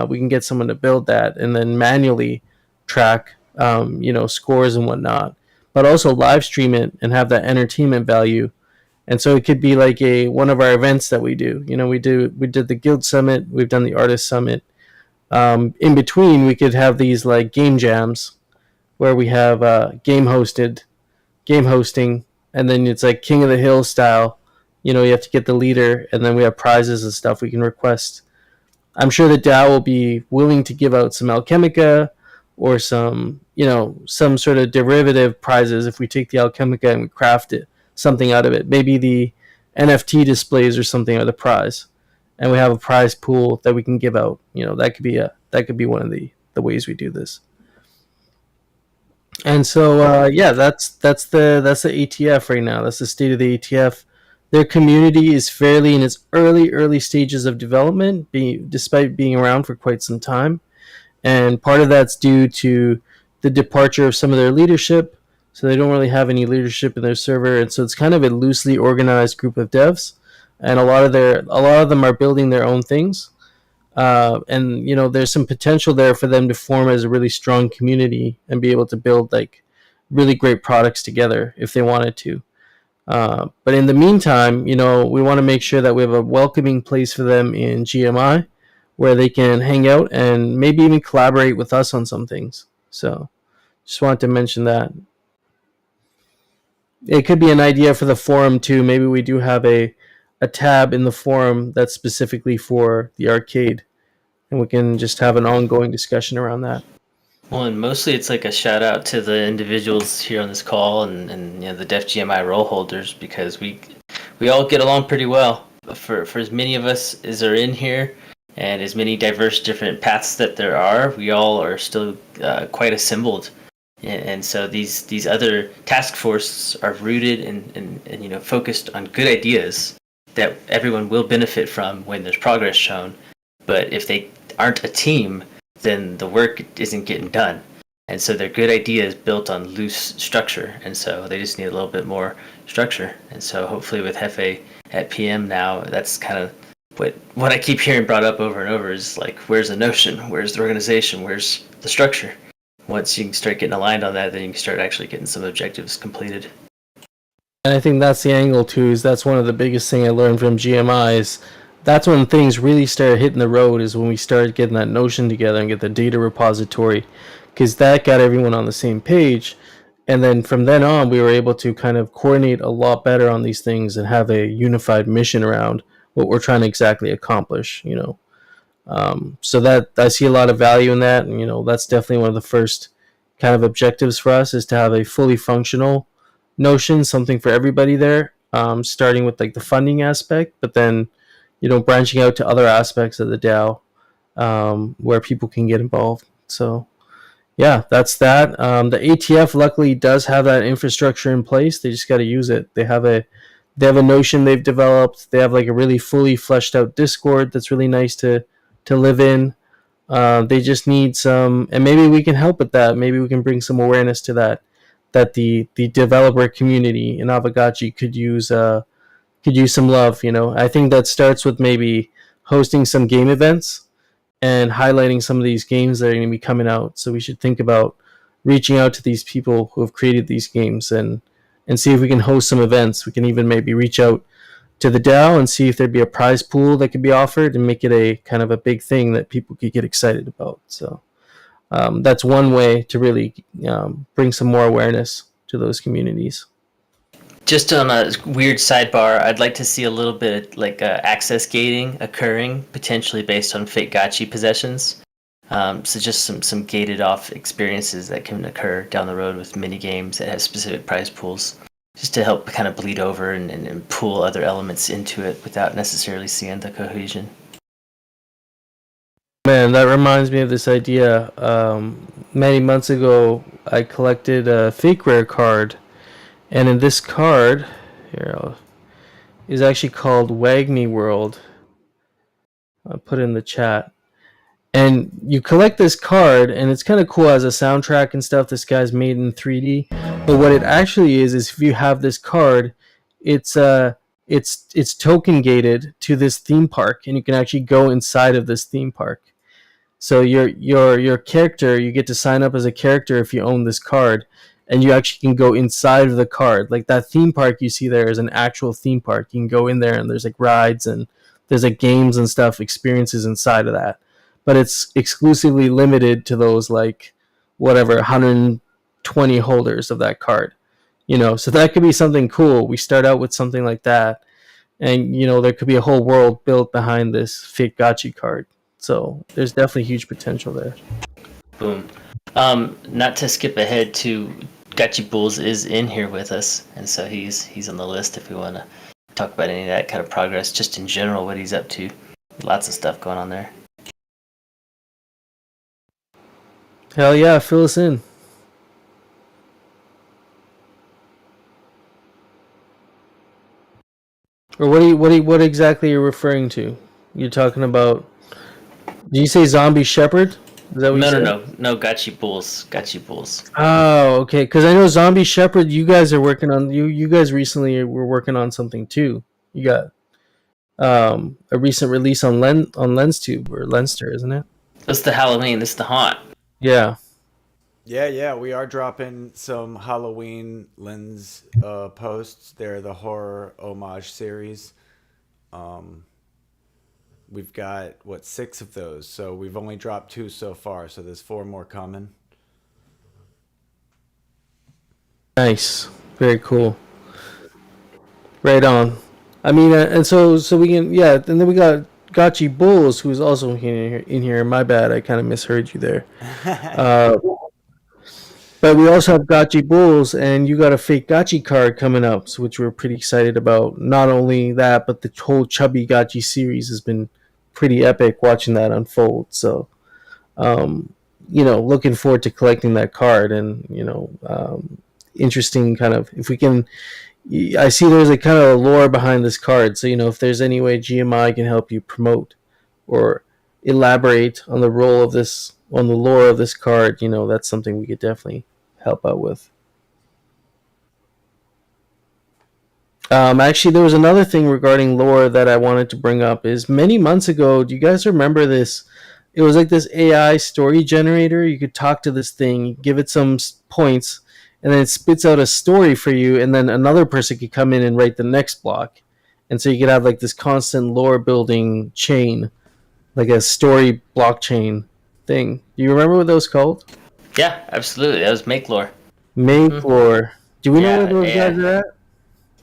We can get someone to build that and then manually track, scores and whatnot, but also live stream it and have that entertainment value. And so it could be like one of our events that we do. We did the guild summit, we've done the artist summit. In between, we could have these like game jams where we have game hosting, and then it's like King of the Hill style. You have to get the leader, and then we have prizes and stuff we can request. I'm sure the DAO will be willing to give out some Alchemica or some sort of derivative prizes if we take the Alchemica and we craft something out of it. Maybe the NFT displays or something are the prize, and we have a prize pool that we can give out. That could be one of the ways we do this. And so that's the ATF right now. That's the state of the ATF. Their community is fairly in its early stages of development, despite being around for quite some time. And part of that's due to the departure of some of their leadership. So they don't really have any leadership in their server, and so it's kind of a loosely organized group of devs. And a lot of them are building their own things. And there's some potential there for them to form as a really strong community and be able to build like really great products together if they wanted to. But in the meantime, we want to make sure that we have a welcoming place for them in GMI where they can hang out and maybe even collaborate with us on some things. So just wanted to mention that. It could be an idea for the forum too. Maybe we do have a tab in the forum that's specifically for the arcade, and we can just have an ongoing discussion around that. Well, and mostly it's like a shout out to the individuals here on this call and the Def GMI role holders, because we all get along pretty well. For as many of us as are in here, and as many diverse different paths that there are, we all are still quite assembled. And so these other task forces are rooted and focused on good ideas that everyone will benefit from when there's progress shown. But if they aren't a team, then the work isn't getting done. And so they're good ideas built on loose structure, and so they just need a little bit more structure. And so hopefully with Hefe at PM now, that's kind of what I keep hearing brought up over and over is like, where's the notion? Where's the organization? Where's the structure? Once you can start getting aligned on that, then you can start actually getting some objectives completed. And I think that's the angle too, is that's one of the biggest thing I learned from GMI is that's when things really started hitting the road, is when we started getting that notion together and get the data repository, because that got everyone on the same page. And then from then on, we were able to kind of coordinate a lot better on these things and have a unified mission around what we're trying to exactly accomplish, So that I see a lot of value in that. And, that's definitely one of the first kind of objectives for us, is to have a fully functional notion, something for everybody there, starting with like the funding aspect, but then branching out to other aspects of the DAO where people can get involved. So, yeah, that's that. The ATF luckily does have that infrastructure in place. They just got to use it. They have a notion they've developed. They have like a really fully fleshed out Discord that's really nice to live in. They just need some, and maybe we can help with that. Maybe we can bring some awareness to that the developer community in Aavegotchi could use some love. I think that starts with maybe hosting some game events and highlighting some of these games that are going to be coming out. So we should think about reaching out to these people who have created these games and see if we can host some events. We can even maybe reach out to the DAO and see if there'd be a prize pool that could be offered and make it a kind of a big thing that people could get excited about. So that's one way to really bring some more awareness to those communities. Just on a weird sidebar, I'd like to see a little bit like access gating occurring, potentially based on fake gotchi possessions. So just some gated off experiences that can occur down the road with mini games that have specific prize pools, just to help kind of bleed over and pull other elements into it without necessarily seeing the cohesion. Man, that reminds me of this idea. Many months ago, I collected a fake rare card, And in this card, is actually called Wagny World. I'll put it in the chat. And you collect this card, and it's kind of cool as a soundtrack and stuff. This guy's made in 3D. But what it actually is if you have this card, it's token gated to this theme park, and you can actually go inside of this theme park. So your character, you get to sign up as a character if you own this card, and you actually can go inside of the card. Like that theme park you see there is an actual theme park. You can go in there, and there's like rides and there's like games and stuff, experiences inside of that. But it's exclusively limited to those like whatever 120 holders of that card. So that could be something cool. We start out with something like that, and there could be a whole world built behind this fake Gotchi card. So there's definitely huge potential there. Boom. Not to skip ahead to Gotchi Bulls is in here with us, and so he's on the list if we want to talk about any of that kind of progress, just in general, what he's up to. Lots of stuff going on there. Hell yeah, fill us in. Or what exactly are you referring to? You're talking about? Did you say ZombieShepherd? Is that what you said? No, Gotchi Bulls. Oh, okay. Because I know ZombieShepherd, you guys are working on. You guys recently were working on something too. You got a recent release on LensTube or Lenster, isn't it? That's the Halloween. This is the haunt. Yeah. Yeah, we are dropping some Halloween lens posts. They're the horror homage series. We've got 6 of those, so we've only dropped 2 so far, so there's 4 more coming. Nice, very cool. Right on. I mean, and so we can, yeah, and then we got Gotchi Bulls, who's also in here. My bad, I kind of misheard you there. But we also have Gotchi Bulls, and you got a fake Gotchi card coming up, which we're pretty excited about. Not only that, but the whole Chubby Gotchi series has been pretty epic watching that unfold. So, looking forward to collecting that card, and interesting kind of if we can. I see there's a kind of a lore behind this card, so if there's any way GMI can help you promote or elaborate on the role of this, on the lore of this card, that's something we could definitely help out with. Actually, there was another thing regarding lore that I wanted to bring up. Is many months ago, do you guys remember this? It was like this AI story generator. You could talk to this thing, give it some points, and then it spits out a story for you, and then another person could come in and write the next block. And so you could have like this constant lore building chain, like a story blockchain thing. Do you remember what that was called? Yeah, absolutely. That was Make Lore. Make Lore. Do we know what those guys are at?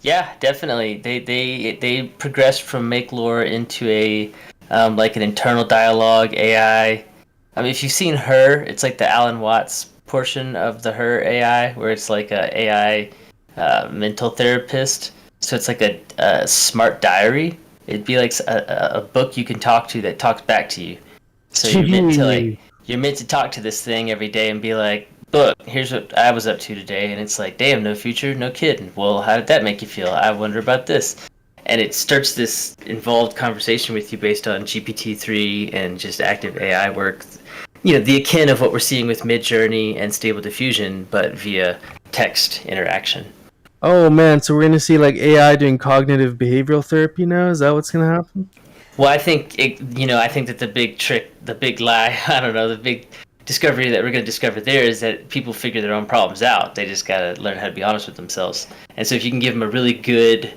Yeah, definitely. They progressed from Make Lore into a like an internal dialogue AI. I mean, if you've seen Her, it's like the Alan Watts portion of the Her AI, where it's like a AI mental therapist. So it's like a smart diary. It'd be like a book you can talk to that talks back to you. So you're meant to talk to this thing every day and be like, "Look, here's what I was up to today," and it's like, "Damn, no future, no kidding. Well, how did that make you feel? I wonder about this." And it starts this involved conversation with you based on GPT-3 and just active AI work. The akin of what we're seeing with Midjourney and Stable Diffusion, but via text interaction. Oh man, so we're gonna see like AI doing cognitive behavioral therapy now? Is that what's gonna happen? Well, I think I think that the big trick, the big lie, I don't know, the big discovery that we're going to discover there is that people figure their own problems out. They just got to learn how to be honest with themselves. And so if you can give them a really good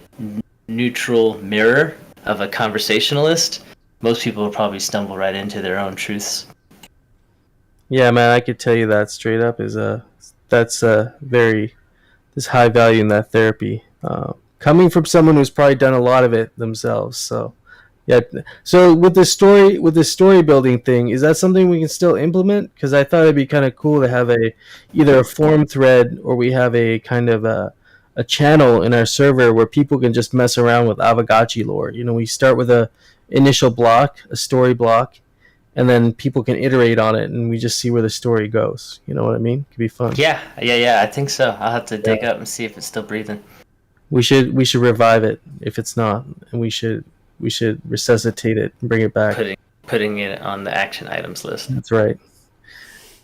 neutral mirror of a conversationalist, most people will probably stumble right into their own truths. Yeah, man, I could tell you that straight up that's there's high value in that therapy. Coming from someone who's probably done a lot of it themselves. So yeah. So with the story building thing, is that something we can still implement? Because I thought it'd be kind of cool to have either a forum thread, or we have a kind of a channel in our server where people can just mess around with Aavegotchi lore. We start with a initial block, a story block, and then people can iterate on it, and we just see where the story goes. You know what I mean? Could be fun. Yeah. I think so. I'll have to dig up and see if it's still breathing. We should revive it if it's not, and we should resuscitate it and bring it back. Putting it on the action items list. That's right.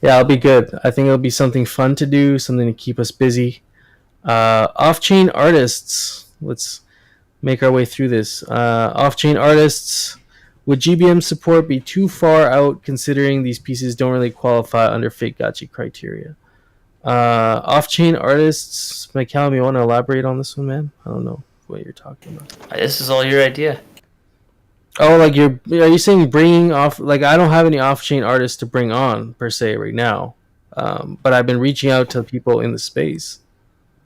Yeah, it'll be good. I think it'll be something fun to do, something to keep us busy. Off-chain artists. Let's make our way through this. Off-chain artists. Would GBM support be too far out considering these pieces don't really qualify under Aavegotchi criteria? Off-chain artists. McCallum, you want to elaborate on this one, man? I don't know what you're talking about. This is all your idea. Oh, like are you saying bringing off? Like, I don't have any off-chain artists to bring on per se right now, but I've been reaching out to people in the space.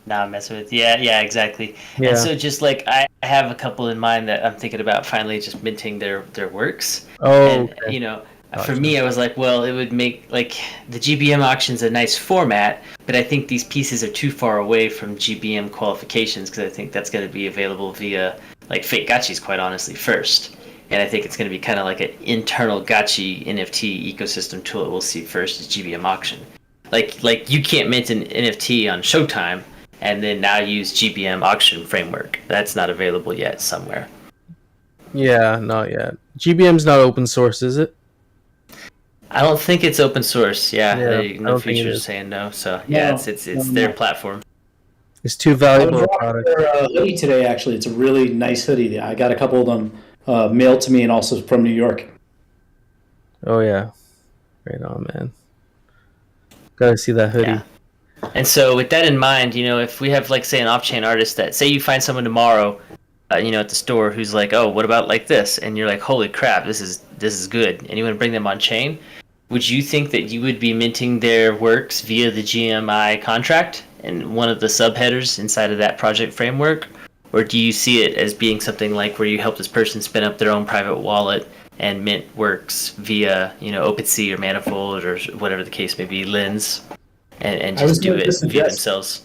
Nah, I'm messing with. Yeah, exactly. Yeah. And so just like I have a couple in mind that I'm thinking about finally just minting their works. Oh, and okay. you know, for me, I was like, well, it would make like the GBM auction's a nice format, but I think these pieces are too far away from GBM qualifications because I think that's going to be available via like Aavegotchi's, quite honestly, first. And I think it's going to be kind of like an internal Gotchi NFT ecosystem tool that we'll see first is GBM auction. Like you can't mint an NFT on Showtime and then now use GBM auction framework. That's not available yet somewhere. Yeah, not yet. GBM's not open source, is it? I don't think it's open source. Yeah, I no don't think it features is. saying no. So yeah, it's their platform. It's too I valuable was a rocking product. their hoodie today. Actually, it's a really nice hoodie. I got a couple of them mailed to me, and also from New York. Oh yeah, right on, man. Gotta see that hoodie. Yeah. And so with that in mind, you know, if we have like say an off-chain artist that say you find someone tomorrow, you know, at the store who's like, oh, what about like this? And you're like, holy crap, this is good. And you want to bring them on chain. Would you think that you would be minting their works via the GMI contract and one of the subheaders inside of that project framework? Or do you see it as being something like where you help this person spin up their own private wallet and mint works via, you know, OpenSea or Manifold or whatever the case may be, Lens, and I was just do gonna it suggest- via themselves?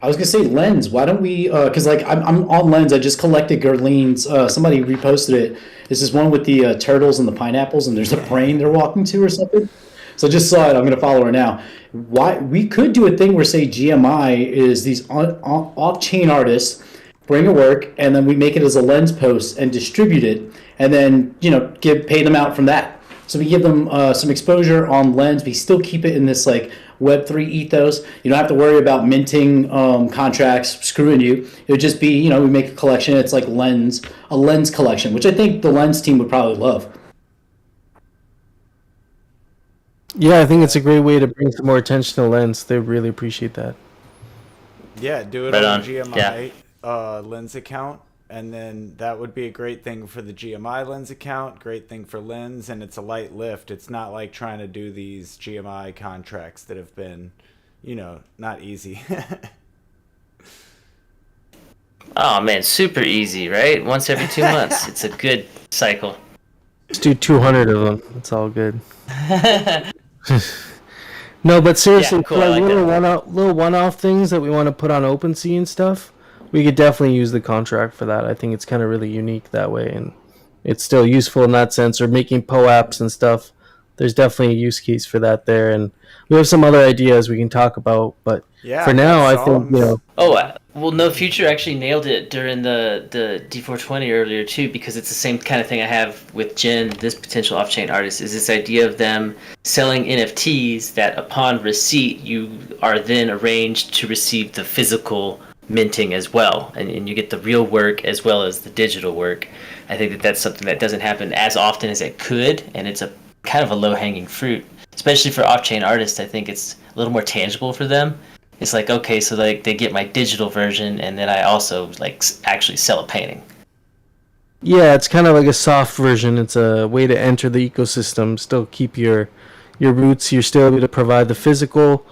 I was gonna say Lens. Why don't we? Because like I'm on Lens. I just collected Gerline's. Somebody reposted it. This is one with the turtles and the pineapples, and there's a brain they're walking to or something. So I just saw it. I'm gonna follow her now. Why we could do a thing where say GMI is these off-chain artists bring a work, and then we make it as a Lens post and distribute it, and then pay them out from that. So we give them some exposure on Lens. We still keep it in this like Web3 ethos. You don't have to worry about minting contracts screwing you. It would just be, we make a collection. It's like a Lens collection, which I think the Lens team would probably love. Yeah, I think it's a great way to bring some more attention to Lens. They really appreciate that. Yeah, do it Right on on. GMI Lens account, and then that would be a great thing for the GMI Lens account, great thing for Lens, and it's a light lift. It's not like trying to do these GMI contracts that have been, not easy. Oh man, super easy, right? Once every 2 months. It's a good cycle. Let's do 200 of them. It's all good. No, but seriously, Yeah, cool, for I like like little one-off things that we want to put on OpenSea and stuff, we could definitely use the contract for that. I think it's kind of really unique that way, and it's still useful in that sense. Or making POAPs and stuff, there's definitely a use case for that there, and we have some other ideas we can talk about. But Yeah, for now, I songs. think Well, No Future actually nailed it during the D420 earlier too, because it's the same kind of thing I have with Jen, this potential off-chain artist, is this idea of them selling NFTs that upon receipt you are then arranged to receive the physical minting as well, and you get the real work as well as the digital work. I think that's something that doesn't happen as often as it could, and it's a kind of a low-hanging fruit, especially for off-chain artists. I think it's a little more tangible for them. It's like, okay, so like they get my digital version, and then I also like actually sell a painting. yeah, it's kind of like a soft version. It's a way to enter the ecosystem, still keep your roots. You're still able to provide the physical,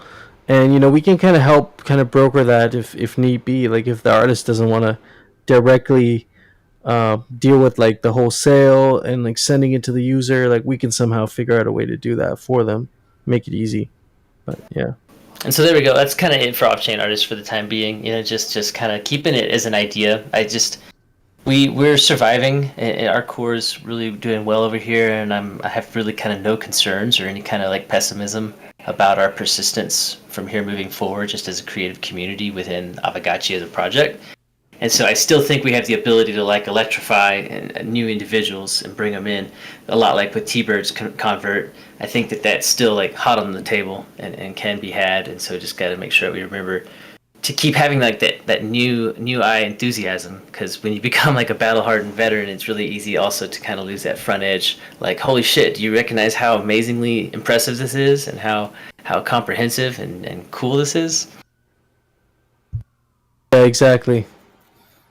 and we can kind of help broker that if need be. Like if the artist doesn't want to directly deal with like the wholesale and like sending it to the user, like we can somehow figure out a way to do that for them, make it easy. But yeah. And so there we go. That's kind of it for off-chain artists for the time being. Just kind of keeping it as an idea. We're surviving, and our core is really doing well over here, and I have really kind of no concerns or any kind of like pessimism about our persistence from here moving forward, just as a creative community within Aavegotchi as a project. And so I still think we have the ability to like electrify new individuals and bring them in, a lot like with T-Bird's convert. I think that that's still like hot on the table and can be had, and so just got to make sure we remember to keep having like that new eye enthusiasm, because when you become like a battle hardened veteran, it's really easy also to kind of lose that front edge. Like, holy shit, do you recognize how amazingly impressive this is and how comprehensive and cool this is? Yeah, exactly.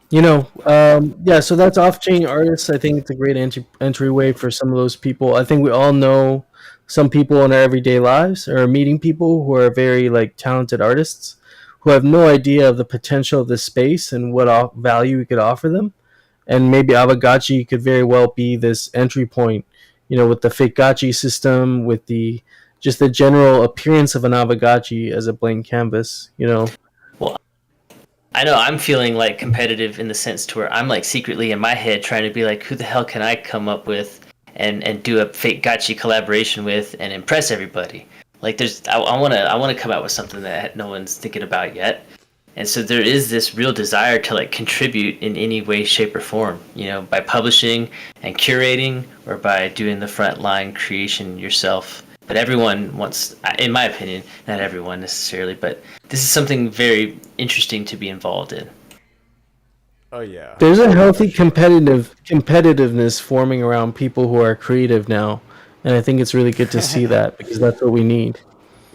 Yeah, so that's off-chain artists. I think it's a great entryway for some of those people. I think we all know some people in our everyday lives or meeting people who are very like talented artists who have no idea of the potential of this space and what value we could offer them. And maybe Aavegotchi could very well be this entry point, with the fake gotchi system, with the just the general appearance of an Aavegotchi as a blank canvas. Well, I know I'm feeling like competitive in the sense to where I'm like secretly in my head trying to be like, who the hell can I come up with and do a fake gotchi collaboration with and impress everybody? Like I wanna come out with something that no one's thinking about yet. And so there is this real desire to like contribute in any way, shape, or form, by publishing and curating or by doing the front line creation yourself. But everyone wants, in my opinion, not everyone necessarily, but this is something very interesting to be involved in. Oh yeah. There's a healthy competitiveness forming around people who are creative now, and I think it's really good to see that because that's what we need.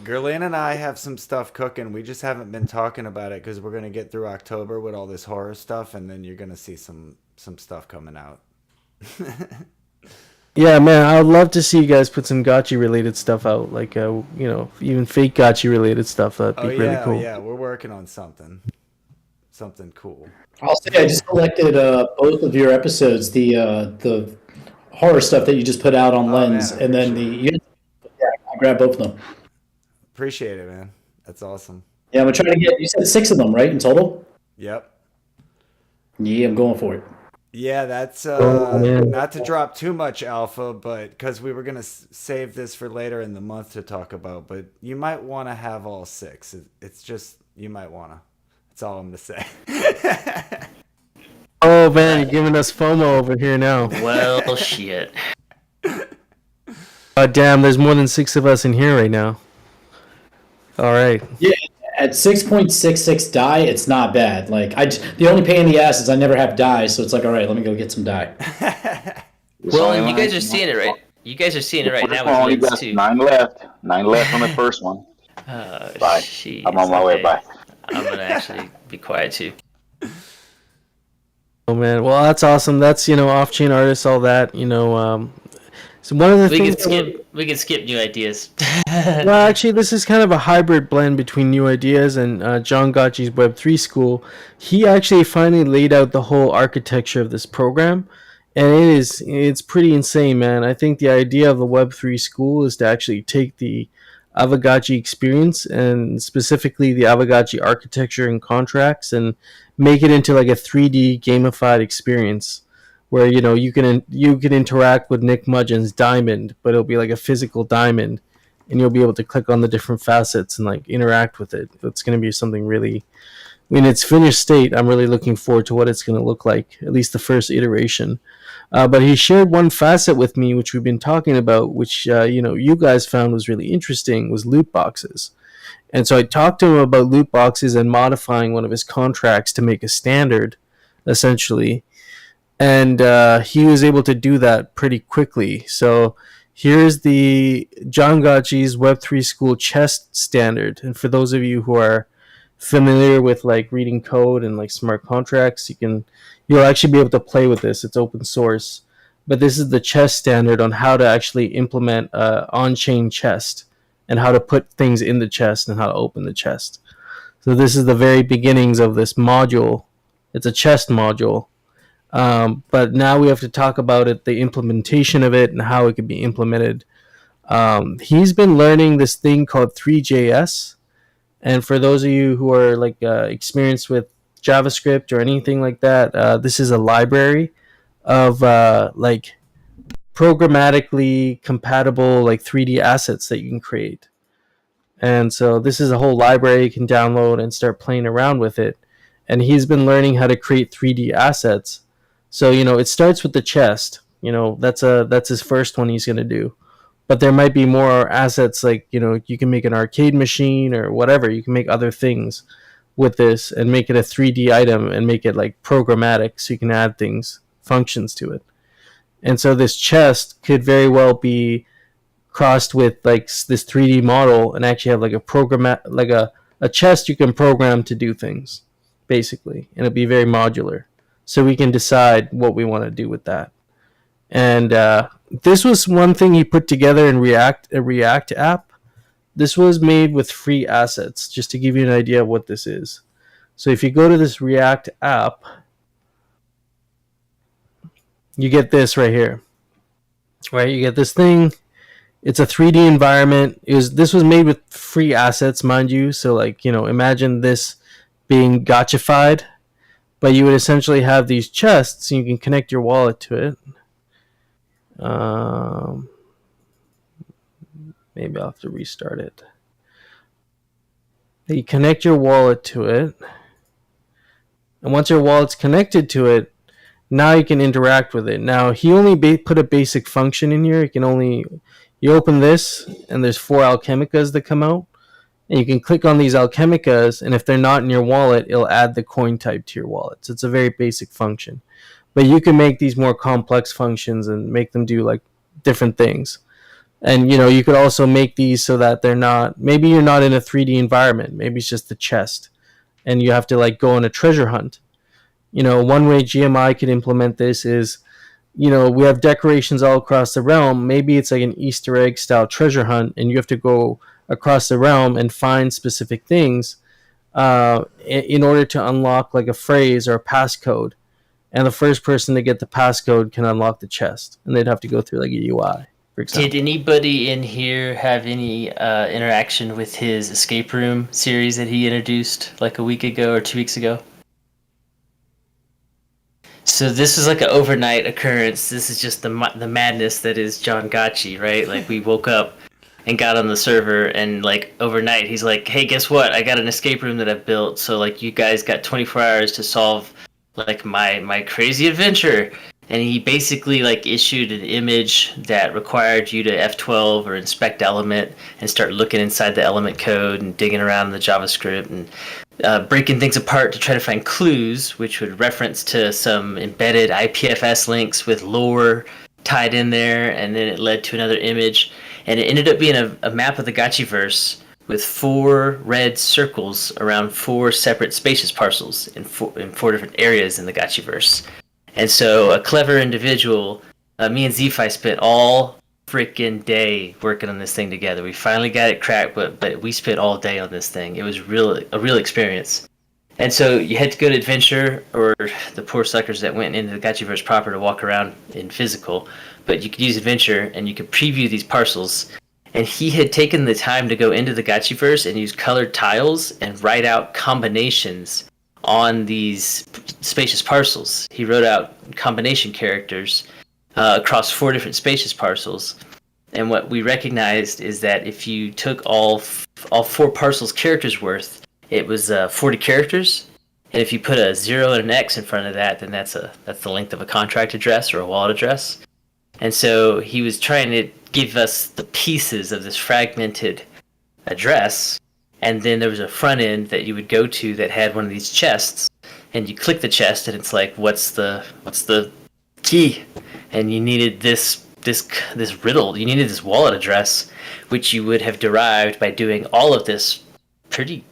Gerlin and I have some stuff cooking. We just haven't been talking about it because we're gonna get through October with all this horror stuff, and then you're gonna see some stuff coming out. Yeah, man, I would love to see you guys put some gotchi related stuff out, like even fake gotchi related stuff. That'd be really cool. Yeah, we're working on something cool. I'll say I just collected both of your episodes, the horror stuff that you just put out on Lens, man, and then I grabbed both of them. Appreciate it, man. That's awesome. Yeah, I'm trying to get. You said 6 of them, right, in total? Yep. Yeah, I'm going for it. Yeah, that's man. not to drop too much alpha, but because we were gonna save this for later in the month to talk about, but you might want to have all 6. It's just you might want to. That's all I'm gonna say. Oh man, you're giving us FOMO over here now. Well, shit. Damn, there's more than 6 of us in here right now. All right. Yeah, at 6.66 die, it's not bad. Like the only pain in the ass is I never have die, so it's like, all right, let me go get some die. Well, and you guys are seeing it right. You guys are seeing it right now only with Lens got too. 9 left. 9 left on the first one. Bye. Jeez, I'm on my way. Bye. I'm gonna actually be quiet too. Oh man, well that's awesome. That's off-chain artists, all that. So one of the things We can skip new ideas. well, actually, this is kind of a hybrid blend between new ideas and John Gotchi's Web3 school. He actually finally laid out the whole architecture of this program, and it's pretty insane, man. I think the idea of the Web3 school is to actually take the Aavegotchi experience and specifically the Aavegotchi architecture and contracts and make it into like a 3D gamified experience where you can interact with Nick Mudgeon's diamond, but it'll be like a physical diamond, and you'll be able to click on the different facets and like interact with it. It's going to be something really, in its finished state. I'm really looking forward to what it's going to look like, at least the first iteration. But he shared one facet with me, which we've been talking about, which you guys found was really interesting, was loot boxes. And so I talked to him about loot boxes and modifying one of his contracts to make a standard, essentially. And he was able to do that pretty quickly. So here's the John Gotchi's Web3 School chest standard. And for those of you who are familiar with like reading code and like smart contracts, you'll actually be able to play with this. It's open source. But this is the chest standard on how to actually implement on-chain chest and how to put things in the chest and how to open the chest. So this is the very beginnings of this module. It's a chest module. But now we have to talk about it, the implementation of it and how it can be implemented. He's been learning this thing called 3JS. And for those of you who are like experienced with JavaScript or anything like that. This is a library of like programmatically compatible like 3D assets that you can create. And so this is a whole library you can download and start playing around with it. And he's been learning how to create 3D assets. So, it starts with the chest. That's his first one he's going to do. But there might be more assets like, you can make an arcade machine or whatever. You can make other things with this and make it a 3D item and make it like programmatic so you can add things, functions to it. And so this chest could very well be crossed with like this 3D model and actually have like a a chest you can program to do things, basically, and it'll be very modular. So we can decide what we want to do with that. And this was one thing he put together in a React app. This was made with free assets, just to give you an idea of what this is. So if you go to this React app, you get this right here. Right, you get this thing. It's a 3D environment. This was made with free assets, mind you. So like, imagine this being gotchified, but you would essentially have these chests and you can connect your wallet to it. Maybe I'll have to restart it. You connect your wallet to it. And once your wallet's connected to it, now you can interact with it. Now, he only put a basic function in here. You open this, and there's 4 alchemicas that come out. And you can click on these alchemicas, and if they're not in your wallet, it'll add the coin type to your wallet. So it's a very basic function. But you can make these more complex functions and make them do like different things. And, you could also make these so that maybe you're not in a 3D environment. Maybe it's just the chest. And you have to like go on a treasure hunt. One way GMI could implement this is, we have decorations all across the realm. Maybe it's like an Easter egg style treasure hunt, and you have to go across the realm and find specific things in order to unlock like a phrase or a passcode. And the first person to get the passcode can unlock the chest, and they'd have to go through like a UI, for example. Did anybody in here have any interaction with his escape room series that he introduced like a week ago or 2 weeks ago? So this is like an overnight occurrence. This is just the madness that is John Gotchi, right? Like we woke up and got on the server, and like overnight he's like, hey, guess what? I got an escape room that I've built. So like you guys got 24 hours to solve like my crazy adventure. And he basically like issued an image that required you to F12 or inspect element and start looking inside the element code and digging around in the JavaScript and breaking things apart to try to find clues, which would reference to some embedded IPFS links with lore tied in there. And then it led to another image. And it ended up being a map of the Gotchiverse with 4 red circles around 4 separate spacious parcels in 4 different areas in the Gotchiverse. And so a clever individual, me and Zephi spent all freaking day working on this thing together. We finally got it cracked, but we spent all day on this thing. It was a real experience. And so you had to go to Adventure, or the poor suckers that went into the Gotchiverse proper to walk around in physical. But you could use Adventure, and you could preview these parcels. And he had taken the time to go into the Gotchiverse and use colored tiles and write out combinations on these spacious parcels. He wrote out combination characters across 4 different spacious parcels. And what we recognized is that if you took all 4 parcels characters worth, it was 40 characters. And if you put a 0 and an X in front of that, then that's the length of a contract address or a wallet address. And so he was trying to give us the pieces of this fragmented address. And then there was a front end that you would go to that had one of these chests, and you click the chest, and it's like, what's the key? And you needed this riddle. You needed this wallet address, which you would have derived by doing all of this pretty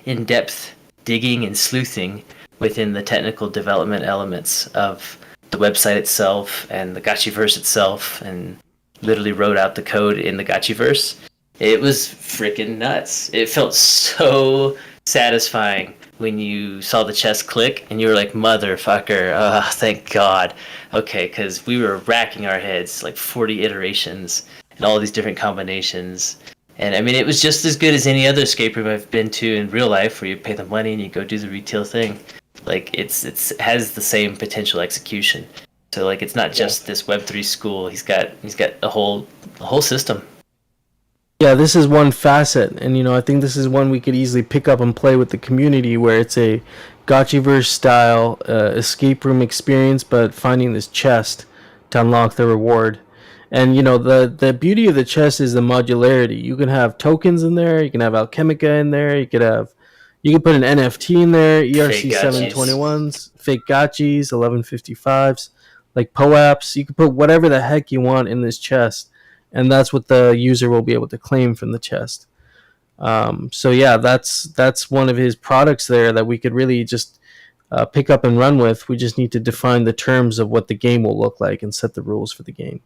in-depth digging and sleuthing within the technical development elements of the website itself and the Gotchiverse itself, and literally wrote out the code in the Gotchiverse. It was freaking nuts. It felt so satisfying when you saw the chest click and you were like, motherfucker, thank God. Okay, because we were racking our heads, like 40 iterations and all these different combinations. And I mean, it was just as good as any other escape room I've been to in real life, where you pay the money and you go do the retail thing. Like it has the same potential execution. So like it's not just this Web3 school. He's got a whole system. Yeah, this is one facet, and I think this is one we could easily pick up and play with the community, where it's a Gotchiverse style escape room experience, but finding this chest to unlock the reward. And the beauty of the chest is the modularity. You can have tokens in there, you can have Alchemica in there, you could put an NFT in there, ERC 721s, fake gotchis, 1155s, like POAPs. You can put whatever the heck you want in this chest, and that's what the user will be able to claim from the chest. So yeah, that's one of his products there that we could really just pick up and run with. We just need to define the terms of what the game will look like and set the rules for the game.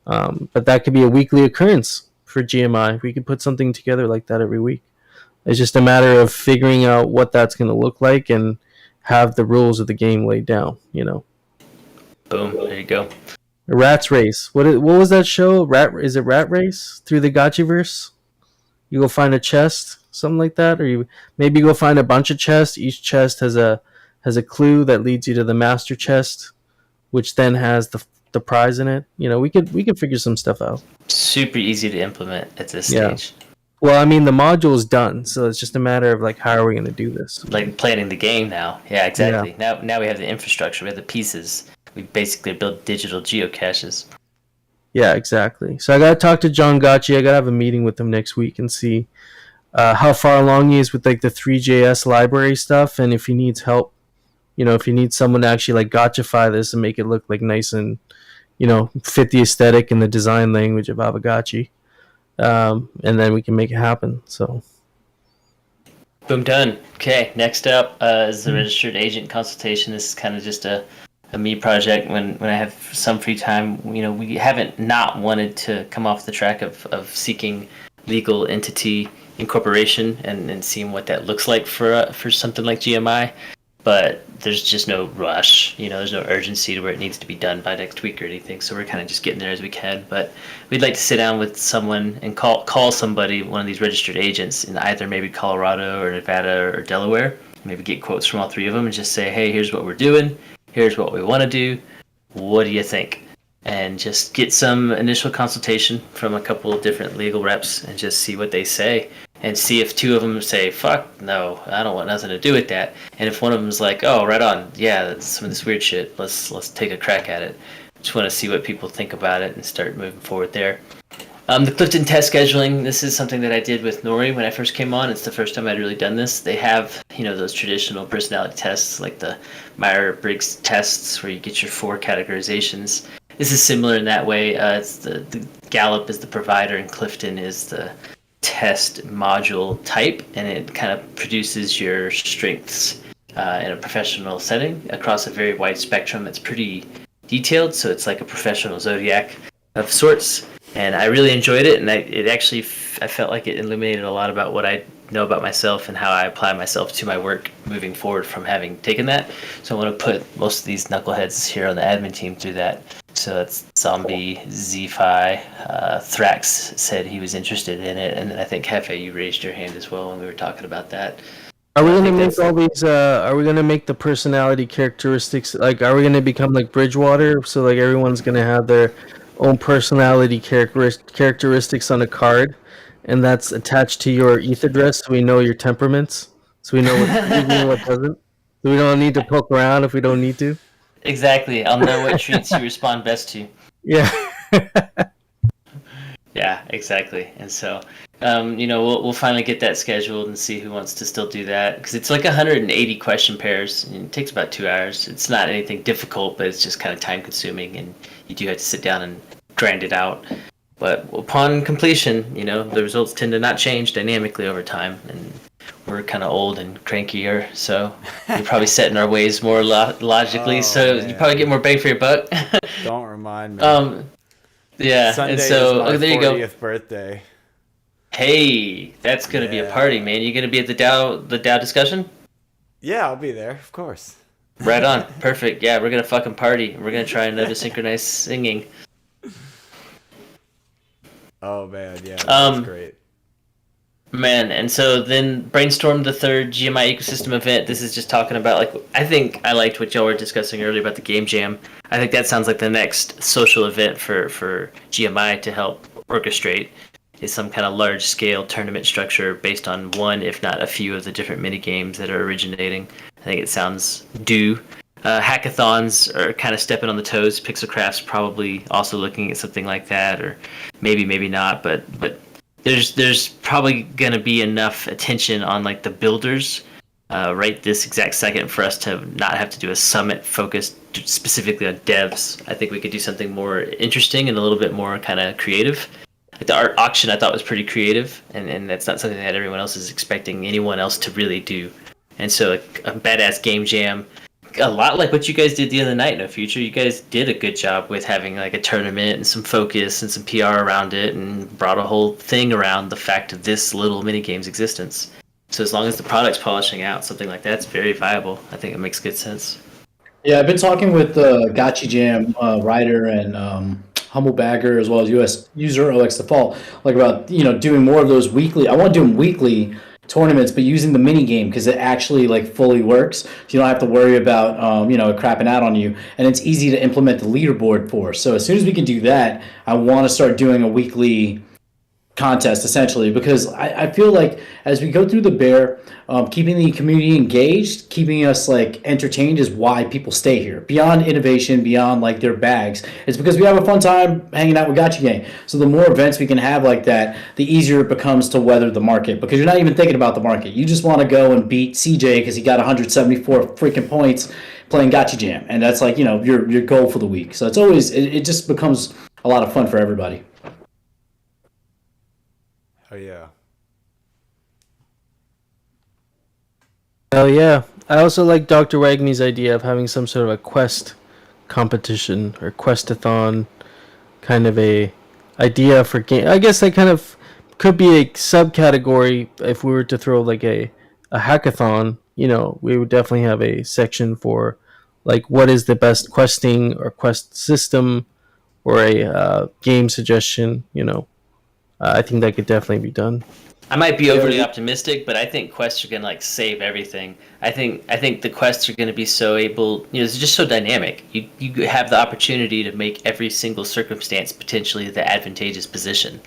But that could be a weekly occurrence for GMI. We could put something together like that every week. It's just a matter of figuring out what that's going to look like and have the rules of the game laid down. Boom, there you go. Rat's Race. What was that show? Is it Rat Race through the Gotchiverse? You go find a chest, something like that, or you maybe go find a bunch of chests. Each chest has a clue that leads you to the master chest, which then has the prize in it. We could figure some stuff out. Super easy to implement at this stage. Well, I mean, the module is done, so it's just a matter of like, how are we going to do this? Like planning the game now. Yeah, exactly. Yeah. Now we have the infrastructure, we have the pieces. We basically build digital geocaches. Yeah, exactly. So I got to talk to John Gotchi. I got to have a meeting with him next week and see how far along he is with like the 3JS library stuff, and if he needs help. If he needs someone to actually like gotchify this and make it look like nice and fit the aesthetic and the design language of Aavegotchi, and then we can make it happen. So, boom, done. Okay, next up is the registered agent consultation. This is kind of just a me project when I have some free time. We haven't not wanted to come off the track of seeking legal entity incorporation and seeing what that looks like for something like GMI. But there's just no rush, there's no urgency to where it needs to be done by next week or anything. So we're kind of just getting there as we can. But we'd like to sit down with someone and call somebody, one of these registered agents in either maybe Colorado or Nevada or Delaware. Maybe get quotes from all three of them and just say, hey, here's what we're doing. Here's what we want to do. What do you think? And just get some initial consultation from a couple of different legal reps and just see what they say. And see if two of them say, fuck, no, I don't want nothing to do with that. And if one of them's like, oh, right on, yeah, that's some of this weird shit, let's take a crack at it. Just want to see what people think about it and start moving forward there. The Clifton test scheduling, this is something that I did with Nori when I first came on. It's the first time I'd really done this. They have, those traditional personality tests, like the Myers-Briggs tests, where you get your 4 categorizations. This is similar in that way. It's the Gallup is the provider and Clifton is the test module type, and it kind of produces your strengths in a professional setting across a very wide spectrum. It's pretty detailed, so it's like a professional zodiac of sorts, and I really enjoyed it. And I felt like it illuminated a lot about what I know about myself and how I apply myself to my work moving forward from having taken that. So I want to put most of these knuckleheads here on the admin team through that. So that's Zombie, Zfi, Thrax said he was interested in it, and then I think Hefe, you raised your hand as well when we were talking about that. Are we gonna make all these? Are we gonna make the personality characteristics like? Are we gonna become like Bridgewater? So like everyone's gonna have their own personality characteristics on a card, and that's attached to your ether dress, so we know your temperaments, so we know what and what doesn't. So we don't need to poke around if we don't need to. Exactly. I'll know what treats you respond best to. Yeah. Yeah, exactly. And so, we'll finally get that scheduled and see who wants to still do that. Because it's like 180 question pairs. And it takes about 2 hours. It's not anything difficult, but it's just kind of time consuming. And you do have to sit down and grind it out. But upon completion, the results tend to not change dynamically over time. And we're kind of old and crankier, so we're probably set in our ways more logically. You probably get more bang for your buck. Don't remind me. Yeah, Sunday and so is my there you go. 40th birthday. Hey, that's gonna be a party, man. You gonna be at the DAO discussion? Yeah, I'll be there, of course. Right on, perfect. Yeah, we're gonna fucking party. We're gonna try another synchronized singing. Oh man, yeah, that's great. Man, and so then brainstorm the third GMI ecosystem event. This is just talking about like I think I liked what y'all were discussing earlier about the game jam. I think that sounds like the next social event for GMI to help orchestrate is some kind of large scale tournament structure based on one, if not a few, of the different mini games that are originating. I think it sounds due. Hackathons are kind of stepping on the toes. Pixelcraft's probably also looking at something like that, or maybe not. But there's probably gonna be enough attention on like the builders right this exact second for us to not have to do a summit focused specifically on devs. I think we could do something more interesting and a little bit more kind of creative. Like the art auction, I thought was pretty creative, and that's not something that everyone else is expecting anyone else to really do. And so, like a badass game jam, a lot like what you guys did the other night. No Future, you guys did a good job with having like a tournament and some focus and some PR around it, and brought a whole thing around the fact of this little mini game's existence. So as long as the product's polishing out, something like that's very viable. I think it makes good sense. Yeah, I've been talking with Gotchi Jam writer and Humble Bagger as well as US user OX Default, like about doing more of those weekly. I want to do them weekly tournaments, but using the mini game because it actually like fully works. So you don't have to worry about it crapping out on you, and it's easy to implement the leaderboard for. So as soon as we can do that, I want to start doing a weekly contest essentially, because I feel like as we go through the bear, keeping the community engaged, keeping us like entertained is why people stay here. Beyond innovation, beyond like their bags, it's because we have a fun time hanging out with Gotcha Gang. So the more events we can have like that, the easier it becomes to weather the market, because you're not even thinking about the market. You just want to go and beat CJ because he got 174 freaking points playing Gotcha Jam, and that's like your goal for the week. So it's always it just becomes a lot of fun for everybody. Oh yeah. Hell yeah. I also like Dr. Wagme's idea of having some sort of a quest competition or questathon, kind of a idea for game. I guess that kind of could be a subcategory if we were to throw like a hackathon. We would definitely have a section for like what is the best questing or quest system, or a game suggestion. I think that could definitely be done. I might be overly optimistic, but I think quests are gonna like save everything. I think the quests are gonna be so able, it's just so dynamic. You have the opportunity to make every single circumstance potentially the advantageous position,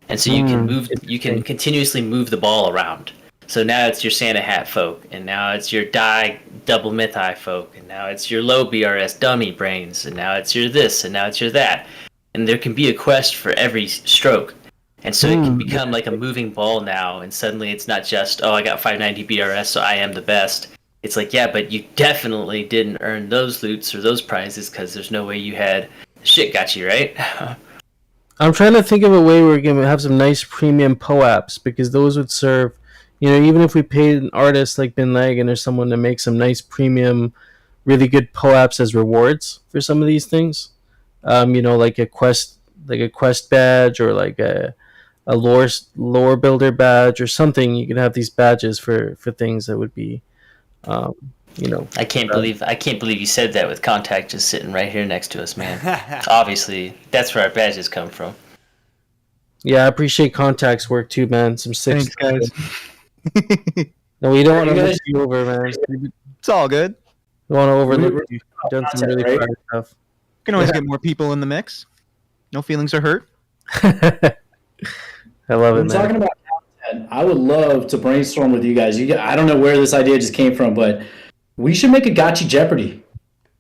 and so you can continuously move the ball around. So now it's your Santa Hat folk, and now it's your die double mythi folk, and now it's your low BRS dummy brains, and now it's your this, and now it's your that, and there can be a quest for every stroke. And so it can become like a moving ball now, and suddenly it's not just, I got 590 BRS, so I am the best. It's like, yeah, but you definitely didn't earn those loots or those prizes because there's no way you had shit got you, right? I'm trying to think of a way where we can have some nice premium POAPs, because those would serve, even if we paid an artist like Bin Lagan or someone to make some nice premium, really good POAPs as rewards for some of these things. Like a quest badge, or like a lore builder badge or something. You can have these badges for things that would be I can't believe you said that with Contact just sitting right here next to us, man. Obviously that's where our badges come from. Yeah, I appreciate Contact's work too, man. Some six. Thanks, guys. No, we don't want to push you over, man. It's all good. We want to overlook you. You've done some really fun stuff. You can always get more people in the mix. No feelings are hurt. I love it, man. Talking about content, I would love to brainstorm with you guys. I don't know where this idea just came from, but we should make a Gotchi Jeopardy.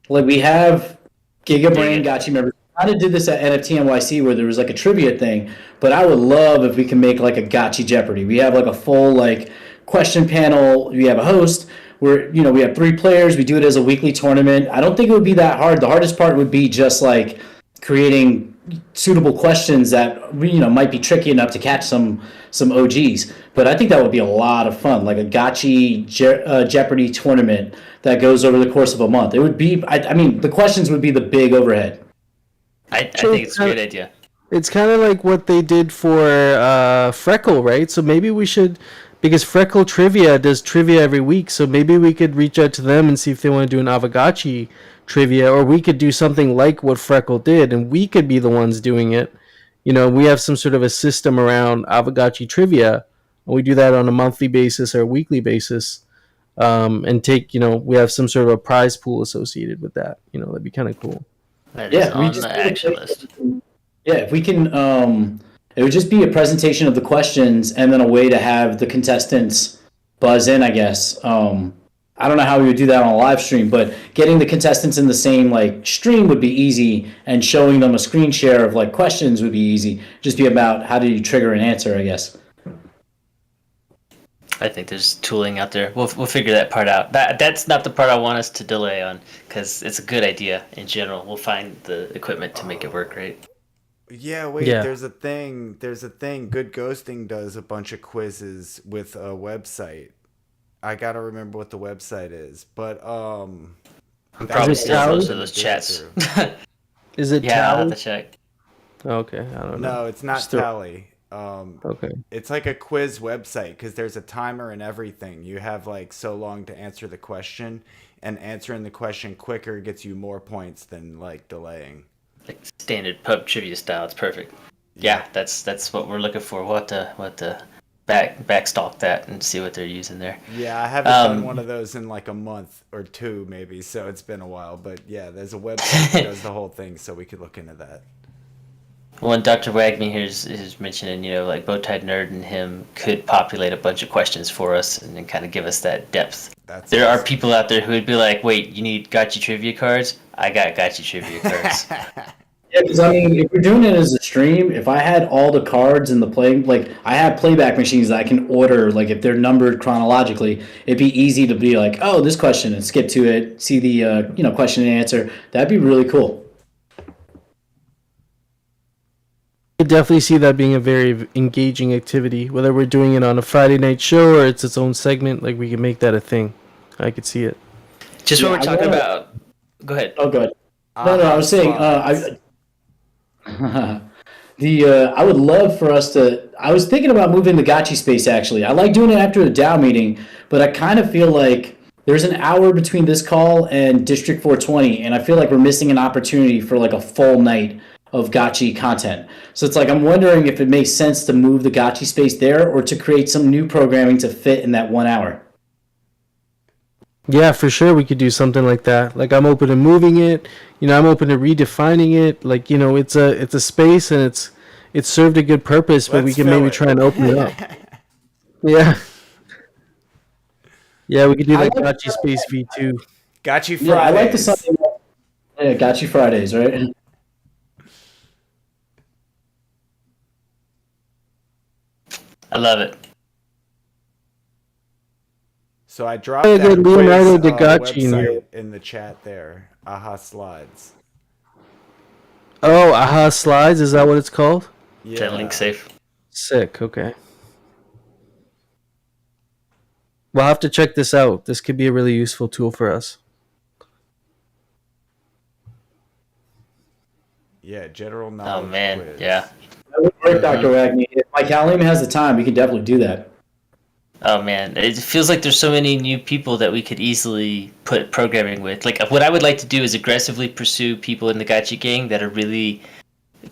Like we have Gigabrain Gotchi members. I kind of did this at NFT NYC where there was like a trivia thing, but I would love if we can make like a Gotchi Jeopardy. We have like a full like question panel. We have a host. Where we have 3 players. We do it as a weekly tournament. I don't think it would be that hard. The hardest part would be just like creating suitable questions that might be tricky enough to catch some OGs. But I think that would be a lot of fun, like a Gotchi Jeopardy tournament that goes over the course of a month. It would be, the questions would be the big overhead. I think it's a great idea. It's kind of like what they did for Freckle, right? So maybe we should, because Freckle Trivia does trivia every week, so maybe we could reach out to them and see if they want to do an Aavegotchi trivia, or we could do something like what Freckle did, and we could be the ones doing it. We have some sort of a system around Aavegotchi trivia and we do that on a monthly basis or a weekly basis, and take, we have some sort of a prize pool associated with that. That'd be kind of cool. That is we on just the action list. Yeah, if we can, it would just be a presentation of the questions and then a way to have the contestants buzz in, I guess. I don't know how we would do that on a live stream, but getting the contestants in the same stream would be easy, and showing them a screen share of questions would be easy. Just be about how do you trigger an answer, I guess. I think there's tooling out there. We'll figure that part out. That's not the part I want us to delay on, because it's a good idea in general. We'll find the equipment to make it work right. Yeah, wait, Yeah. there's a thing. Good Ghosting does a bunch of quizzes with a website. I gotta remember what the website is, but I'm probably still most of those chats. Is it Yeah, I'll have Tally? to check. Okay, I don't know. No, it's not Still- Tally. Okay. It's like a quiz website because there's a timer and everything. You have so long to answer the question, and answering the question quicker gets you more points than delaying. Like standard pub trivia style. It's perfect. Yeah, that's what we're looking for. We'll have to backstalk that and see what they're using there. Yeah, I haven't done one of those in a month or two maybe, so it's been a while. But yeah, there's a website that does the whole thing, so we could look into that. Well, Dr. Wagner here is mentioning, Bowtie Nerd and him could populate a bunch of questions for us and then kind of give us that depth. There are people out there who would be like, wait, you need Gotchi trivia cards? I got Gotchi trivia cards. Yeah, because if we're doing it as a stream, if I had all the cards and I have playback machines that I can order, if they're numbered chronologically, it'd be easy to be like, oh, this question, and skip to it, see the question and answer. That'd be really cool. I could definitely see that being a very engaging activity, whether we're doing it on a Friday night show or it's its own segment. We can make that a thing. I could see it. Just when we're talking about... Go ahead. Oh, go ahead. No, I was saying, I would love for us to... I was thinking about moving the Gotchi space, actually. I like doing it after the DAO meeting, but I kind of feel like there's an hour between this call and District 420, and I feel like we're missing an opportunity for a full night of Gotchi content. So it's I'm wondering if it makes sense to move the Gotchi space there or to create some new programming to fit in that 1 hour. Yeah, for sure we could do something like that. I'm open to moving it. I'm open to redefining it. It's a space and it's served a good purpose, but we can maybe try and open it up. Yeah. Yeah, we could do Gotchi Space V2. Gotchi Fridays. Yeah, I like the Sunday. Yeah, Gotchi Fridays, right? I love it. So I dropped Hey, that good Leonardo quiz, DiGacci in here. website in the chat there. Aha Slides. Oh, Aha Slides, is that what it's called? Is that link safe? Sick, okay. We'll have to check this out. This could be a really useful tool for us. Yeah, general knowledge. Oh, man. quiz. Yeah. That would work, Dr. Wagner. If Mike Hallam has the time, we can definitely do that. Oh, man. It feels like there's so many new people that we could easily put programming with. What I would like to do is aggressively pursue people in the Gotchi gang that are really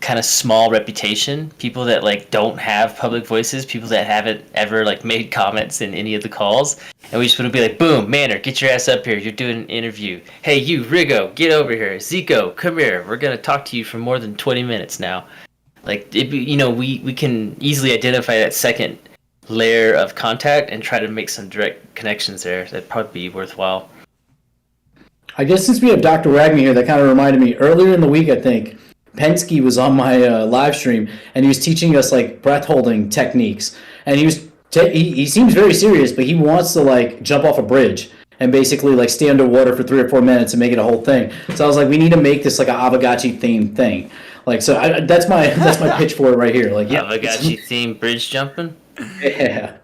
kind of small reputation, people that don't have public voices, people that haven't ever made comments in any of the calls, and we just want to be like, boom, Manor, get your ass up here, you're doing an interview. Hey, you, Rigo, get over here. Zico, come here, we're gonna talk to you for more than 20 minutes now. We can easily identify that second layer of contact and try to make some direct connections there. That'd probably be worthwhile. I guess since we have Dr. Wagner here, that kind of reminded me, earlier in the week, I think, Penske was on my live stream, and he was teaching us breath holding techniques. And he seems very serious, but he wants to jump off a bridge and basically stay underwater for 3 or 4 minutes and make it a whole thing. So I was like, we need to make this an Aavegotchi themed thing. That's my pitch for it right here. Aavegotchi themed bridge jumping. Yeah.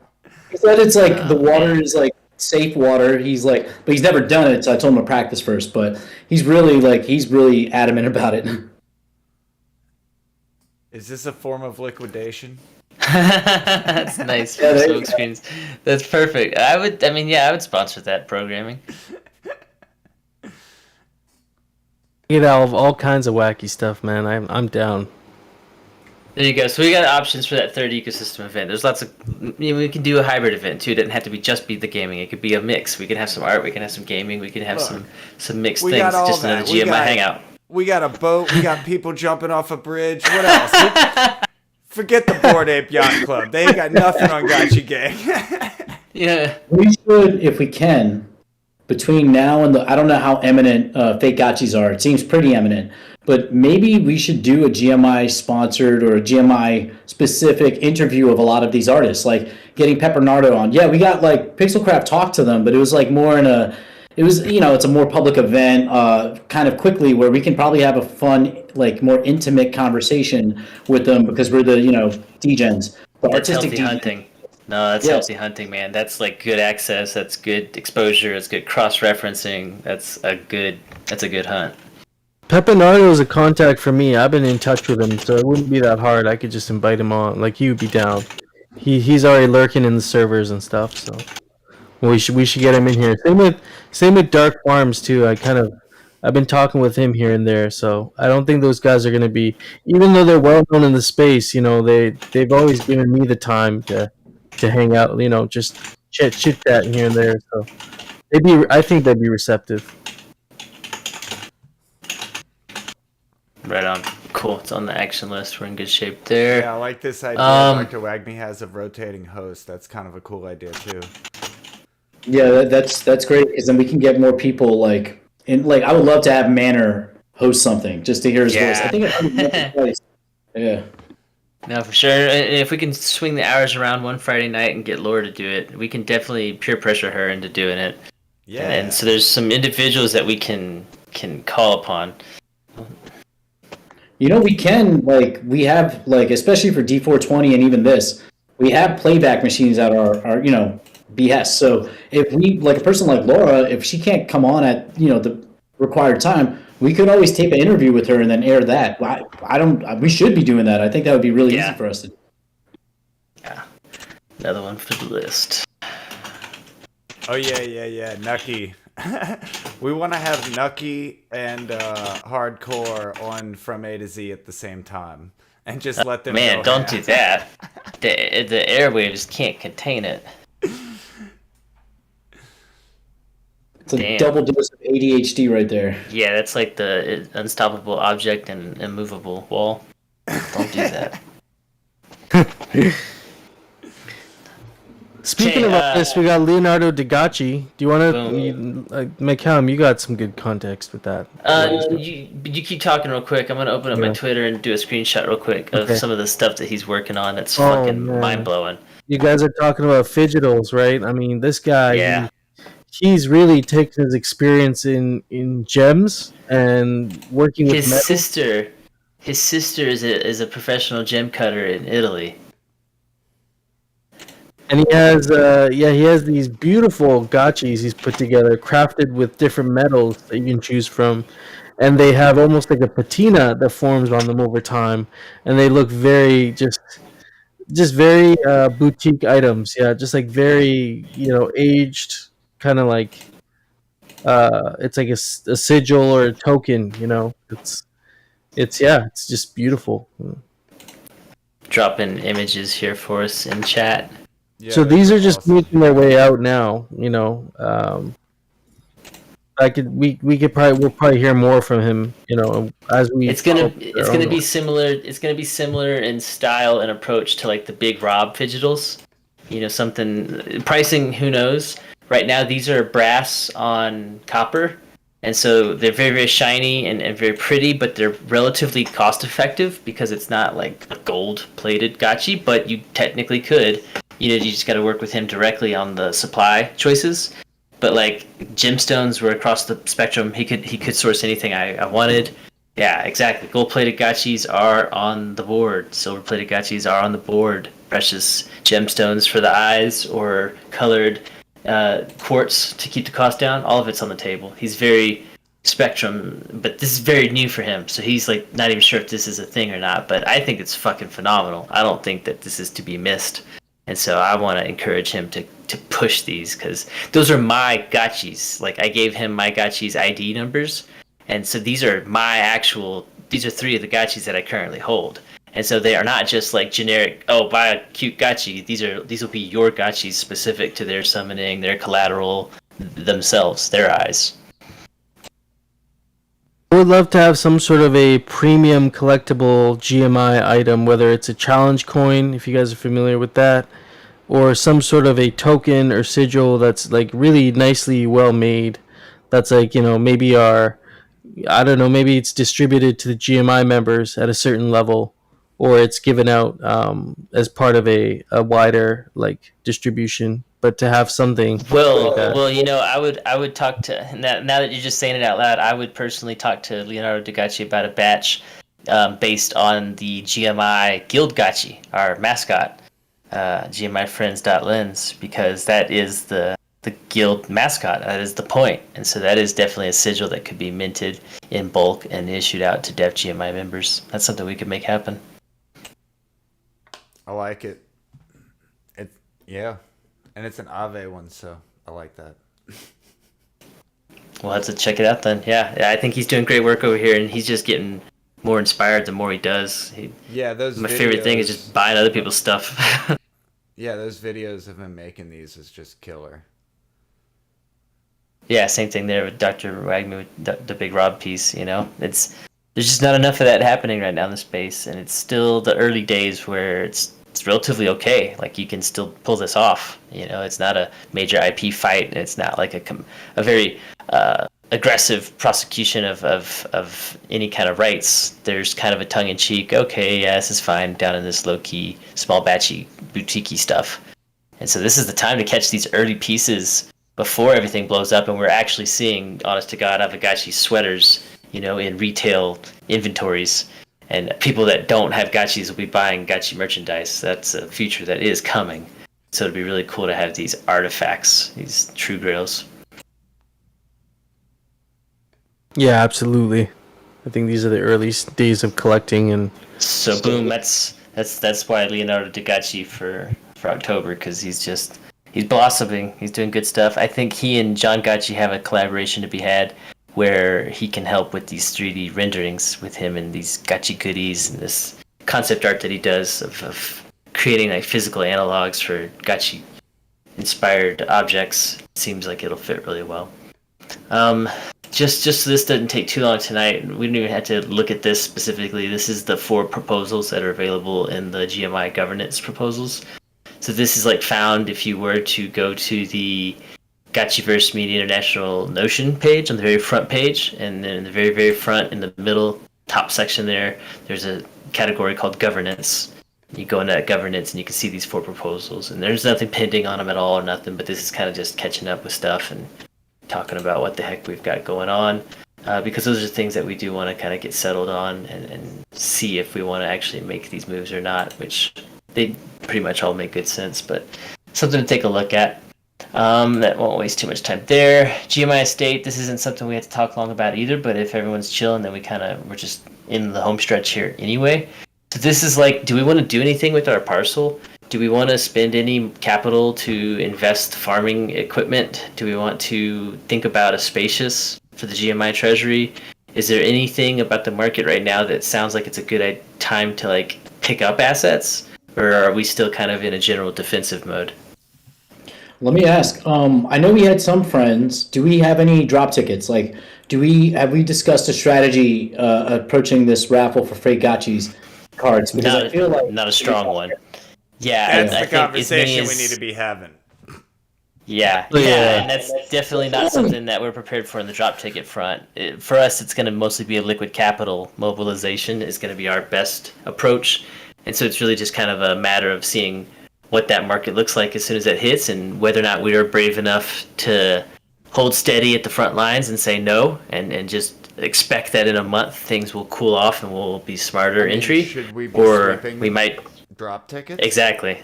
He said it's the water is safe water. But he's never done it, so I told him to practice first. But he's really adamant about it. Is this a form of liquidation? That's nice. Yeah, there you Smoke screens. That's perfect. I would sponsor that programming. Get out of all kinds of wacky stuff, man. I'm down. There you go. So we got options for that third ecosystem event. There's lots of, we can do a hybrid event too. It doesn't have to be just be the gaming. It could be a mix. We can have some art. We can have some gaming. We can have Look, some mixed we things. got all Just that. another We GMI got- hangout. We got a boat. We got people jumping off a bridge. What else? Forget the Bored Ape Yacht Club. They ain't got nothing on Gotchi Gang. Yeah. We should, if we can, between now and I don't know how eminent fake gotchis are. It seems pretty eminent. But maybe we should do a GMI sponsored or a GMI specific interview of a lot of these artists, like getting Pepernardo on. Yeah, we got like Pixelcraft talked to them, but it was like more it's a more public event, kind of quickly, where we can probably have a fun, like more intimate conversation with them because we're the, degens. The That's artistic healthy DJs. hunting. No, that's Yeah. healthy hunting, man. That's like good access. That's good exposure. It's good cross-referencing. That's a good hunt. Pepinardo is a contact for me. I've been in touch with him, so it wouldn't be that hard. I could just invite him on. Like, he would be down. He's already lurking in the servers and stuff, so we should get him in here. Same with Dark Farms too. I've been talking with him here and there, so I don't think those guys are gonna be, even though they're well known in the space. They've always given me the time to hang out. Just chit chat here and there. So I think they'd be receptive. Right on. Cool. It's on the action list. We're in good shape there. Yeah, I like this idea Dr. Wagme has of rotating hosts. That's kind of a cool idea too. Yeah, that's great because then we can get more people like I would love to have Manor host something just to hear his voice. I think it's place. Yeah. No, for sure. And if we can swing the hours around one Friday night and get Laura to do it, we can definitely peer pressure her into doing it. Yeah. And so there's some individuals that we can call upon. We can, we have, especially for D420 and even this, we have playback machines at our behest. So if we, like a person like Laura, if she can't come on at, the required time, we could always tape an interview with her and then air that. We should be doing that. I think that would be really easy for us to do. Yeah. Another one for the list. Oh, yeah. Nucky. We want to have Nucky and Hardcore on From A to Z at the same time. And just let them Man, go don't ham. do that. The airwaves can't contain it. It's a Damn. double dose of ADHD right there. Yeah, that's like the unstoppable object and immovable wall. Don't do that. Speaking Okay, about this, we got Leonardo Degacci. Do you want Boom. to, McCallum? You got some good context with that. You keep talking real quick. I'm gonna open up my Twitter and do a screenshot real quick of some of the stuff that he's working on. That's fucking man. mind blowing. You guys are talking about Fidgetals, right? I mean, this guy, Yeah. he's really taken his experience in gems and working with His metal. sister is a professional gem cutter in Italy. And he has these beautiful gotchis he's put together, crafted with different metals that you can choose from. And they have almost like a patina that forms on them over time. And they look very, just very boutique items. Yeah, just like very, aged, kind of like, it's like a sigil or a token, It's just beautiful. Dropping images here for us in chat. Yeah, So these are that's just awesome. making their way out now, we'll probably hear more from him, as we. It's gonna be similar. It's gonna be similar in style and approach to like the Big Rob Fidgetals. Something pricing. Who knows? Right now, these are brass on copper, and so they're very, very shiny and very pretty, but they're relatively cost effective because it's not like a gold plated gotchi, but you technically could. You just got to work with him directly on the supply choices. But like gemstones were across the spectrum. He could source anything I wanted. Yeah, exactly. Gold-plated gotchis are on the board. Silver-plated gotchis are on the board. Precious gemstones for the eyes or colored quartz to keep the cost down. All of it's on the table. He's very spectrum, but this is very new for him. So he's like not even sure if this is a thing or not. But I think it's fucking phenomenal. I don't think that this is to be missed. And so I want to encourage him to push these because those are my gotchis. Like I gave him my gotchis ID numbers. And so these are three of the gotchis that I currently hold. And so they are not just like generic, oh, buy a cute gachi. These will be your gachis specific to their summoning, their collateral, themselves, their eyes. I would love to have some sort of a premium collectible GMI item, whether it's a challenge coin, if you guys are familiar with that, or some sort of a token or sigil that's like really nicely well made. That's like, maybe I don't know, maybe it's distributed to the GMI members at a certain level, or it's given out as part of a wider like distribution. But to have something like that. I would talk to now that you're just saying it out loud. I would personally talk to Leonardo Aavegotchi about a batch based on the GMI Guild Gachi, our mascot, GMI Friends.lens, because that is the guild mascot. That is the point, and so that is definitely a sigil that could be minted in bulk and issued out to Dev GMI members. That's something we could make happen. I like it. Yeah. And it's an Aave one, so I like that. We'll have to check it out then. Yeah, I think he's doing great work over here, and he's just getting more inspired the more he does. My favorite thing is just buying other people's stuff. Yeah, those videos of him making these is just killer. Yeah, same thing there with Dr. Wagner with the Big Rob piece. There's just not enough of that happening right now in the space, and it's still the early days where it's relatively okay. Like, you can still pull this off. It's not a major IP fight, and it's not like a very aggressive prosecution of any kind of rights. There's kind of a tongue-in-cheek, okay, yeah, this is fine, down in this low-key, small batchy, boutique-y stuff. And so this is the time to catch these early pieces before everything blows up, and we're actually seeing, honest to God, Aavegotchi sweaters, in retail inventories. And people that don't have gachis will be buying gachi merchandise. That's a future that is coming. So it'd be really cool to have these artifacts, these true grails. Yeah, absolutely. I think these are the early days of collecting, and so boom, that's why Leonardo Aavegotchi for October, because he's blossoming. He's doing good stuff. I think he and John Gachi have a collaboration to be had, where he can help with these 3D renderings with him and these gachi goodies and this concept art that he does of creating like physical analogs for gachi inspired objects. Seems like it'll fit really well. Just so this doesn't take too long tonight, we don't even have to look at this specifically. This is the 4 proposals that are available in the GMI governance proposals. So this is like found if you were to go to the Gachiverse Media International Notion page on the very front page, and then in the very, very front, in the middle top section there's a category called governance. You go into that governance and you can see these 4 proposals, and there's nothing pending on them at all or nothing, but this is kind of just catching up with stuff and talking about what the heck we've got going on, because those are things that we do want to kind of get settled on and see if we want to actually make these moves or not, which they pretty much all make good sense, but something to take a look at. That won't waste too much time there. GMI Estate, this isn't something we have to talk long about either, but if everyone's chilling, then we're just in the home stretch here anyway. So this is like, do we want to do anything with our parcel? Do we want to spend any capital to invest farming equipment? Do we want to think about a spacious for the GMI treasury? Is there anything about the market right now that sounds like it's a good time to like pick up assets? Or are we still kind of in a general defensive mode? Let me ask. I know we had some friends. Do we have any drop tickets? Like, have we discussed a strategy approaching this raffle for fake gachis cards? Because I feel like not a strong one. Yeah, that's the conversation we need to be having. Yeah, and that's definitely not something that we're prepared for in the drop ticket front. For us, it's going to mostly be a liquid capital mobilization is going to be our best approach, and so it's really just kind of a matter of seeing what that market looks like as soon as it hits, and whether or not we are brave enough to hold steady at the front lines and say no, and just expect that in a month things will cool off and we'll be smarter entry. Should we be we might drop tickets? Exactly.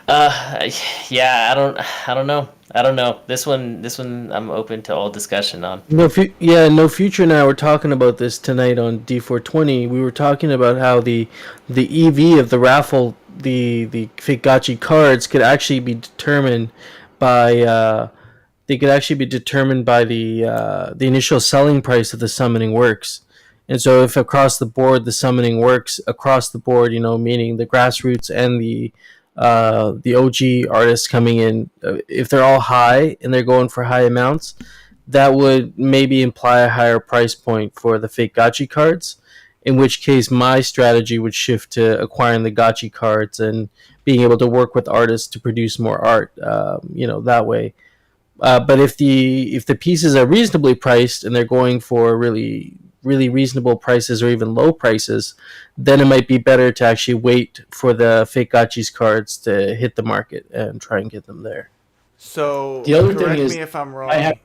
Yeah, I don't know. This one I'm open to all discussion on. No Future and I were talking about this tonight on D420. We were talking about how the EV of the raffle, the fake gachi cards could actually be determined by the initial selling price of the summoning works. And so if across the board the summoning works across the board, meaning the grassroots and the OG artists coming in, if they're all high and they're going for high amounts, that would maybe imply a higher price point for the fake gachi cards. In which case, my strategy would shift to acquiring the gachi cards and being able to work with artists to produce more art. That way. But if the pieces are reasonably priced and they're going for really really reasonable prices or even low prices, then it might be better to actually wait for the fake gachis cards to hit the market and try and get them there. So The other correct thing is, me if I'm wrong. I have.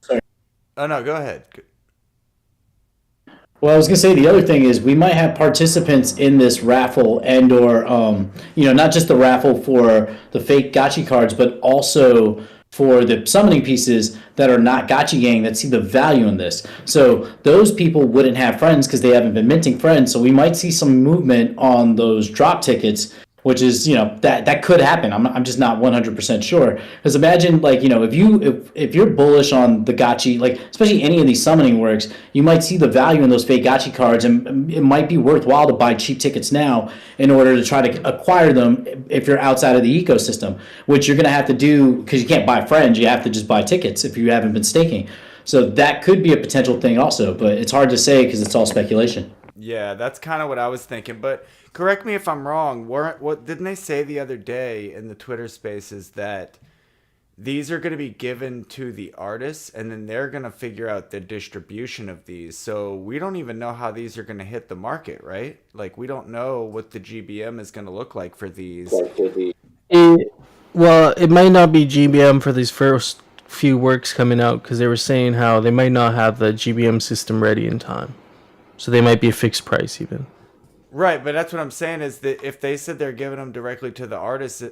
Sorry. Oh no, go ahead. Well, I was gonna say the other thing is we might have participants in this raffle and or not just the raffle for the fake gachi cards, but also for the summoning pieces that are not gachi gang that see the value in this. So those people wouldn't have friends because they haven't been minting friends. So we might see some movement on those drop tickets, which is that could happen. I'm just not 100% sure. Because imagine if you're bullish on the gachi, like especially any of these summoning works, you might see the value in those fake gachi cards, and it might be worthwhile to buy cheap tickets now in order to try to acquire them if you're outside of the ecosystem, which you're going to have to do because you can't buy friends. You have to just buy tickets if you haven't been staking. So that could be a potential thing also, but it's hard to say because it's all speculation. Yeah, that's kind of what I was thinking, but correct me if I'm wrong. What didn't they say the other day in the Twitter Spaces that these are going to be given to the artists and then they're going to figure out the distribution of these? So we don't even know how these are going to hit the market, right? Like we don't know what the GBM is going to look like for these. Well, it might not be GBM for these first few works coming out because they were saying how they might not have the GBM system ready in time. So they might be a fixed price even. Right, but that's what I'm saying is that if they said they're giving them directly to the artists,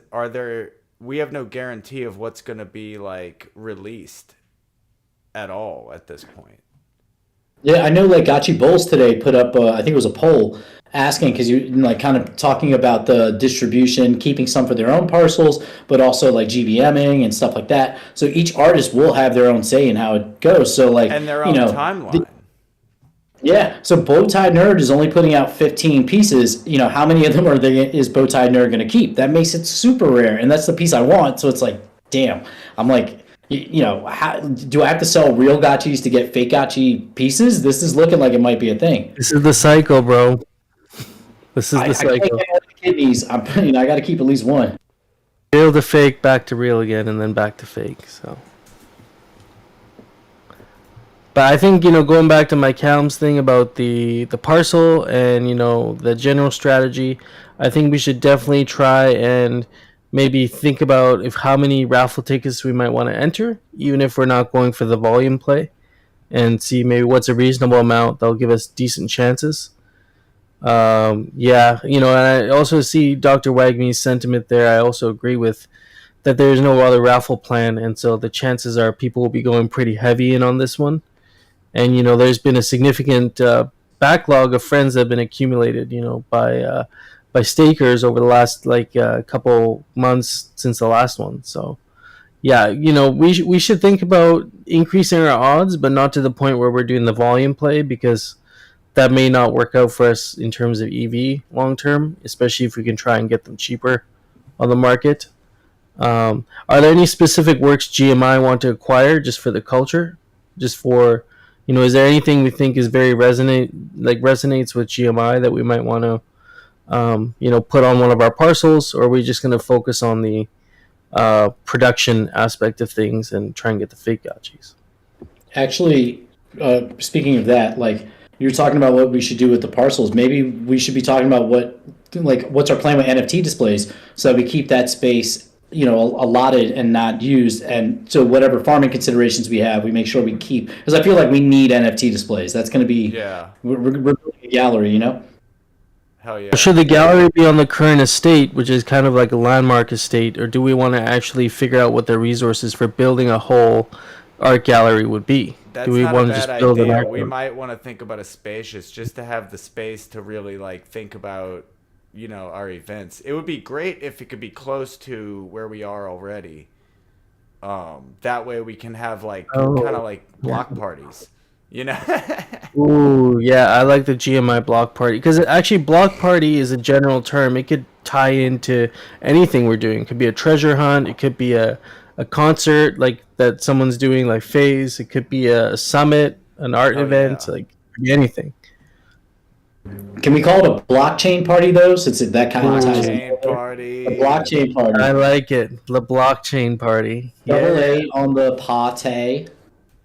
we have no guarantee of what's going to be like released at all at this point. Yeah, I know like Gachi Bulls today put up, I think it was a poll asking, because you like kind of talking about the distribution, keeping some for their own parcels, but also like GBMing and stuff like that. So each artist will have their own say in how it goes. So like, and their own timeline. Yeah, so Bowtie Nerd is only putting out 15 pieces. How many of them is Bowtie Nerd going to keep? That makes it super rare, and that's the piece I want. So it's like, damn. I'm like, how, do I have to sell real gachis to get fake gachi pieces? This is looking like it might be a thing. This is the cycle, bro. This is the cycle. I can't get all the kidneys. I got to keep at least one. Real to fake, back to real again, and then back to fake. So. But I think, going back to my Calum's thing about the parcel and, the general strategy, I think we should definitely try and maybe think about how many raffle tickets we might want to enter, even if we're not going for the volume play, and see maybe what's a reasonable amount that'll give us decent chances. And I also see Dr. Wagme's sentiment there. I also agree with that there is no other raffle plan, and so the chances are people will be going pretty heavy in on this one. And, there's been a significant backlog of friends that have been accumulated, by stakers over the last, couple months since the last one. So, yeah, we should think about increasing our odds, but not to the point where we're doing the volume play, because that may not work out for us in terms of EV long term, especially if we can try and get them cheaper on the market. Are there any specific works GMI want to acquire just for the culture? Just for... is there anything we think is very resonates with GMI that we might want to, put on one of our parcels, or are we just going to focus on the production aspect of things and try and get the fake gachis? Actually, speaking of that, like you're talking about what we should do with the parcels, maybe we should be talking about what's our plan with NFT displays, so that we keep that space allotted and not used, and so whatever farming considerations we have, we make sure we keep, because I feel like we need NFT displays. That's going to be we're building a gallery, Hell yeah. Should the gallery be on the current estate, which is kind of like a landmark estate, or do we want to actually figure out what the resources for building a whole art gallery would be? That's do we not want a to just bad build idea. an art We gallery? might want to think about a spacious, just to have the space to really think about our events. It would be great if it could be close to where we are already. That way we can have kind of block parties. You know. Ooh, yeah, I like the GMI block party because actually block party is a general term. It could tie into anything we're doing. It could be a treasure hunt. It could be a concert like that someone's doing like Phase. It could be a summit, an art Oh, event, yeah. like it could be anything. Can we call it a blockchain party though? Since that kind of ties in. Blockchain party. A blockchain party. I like it. The blockchain party. Double Yeah. A on the party.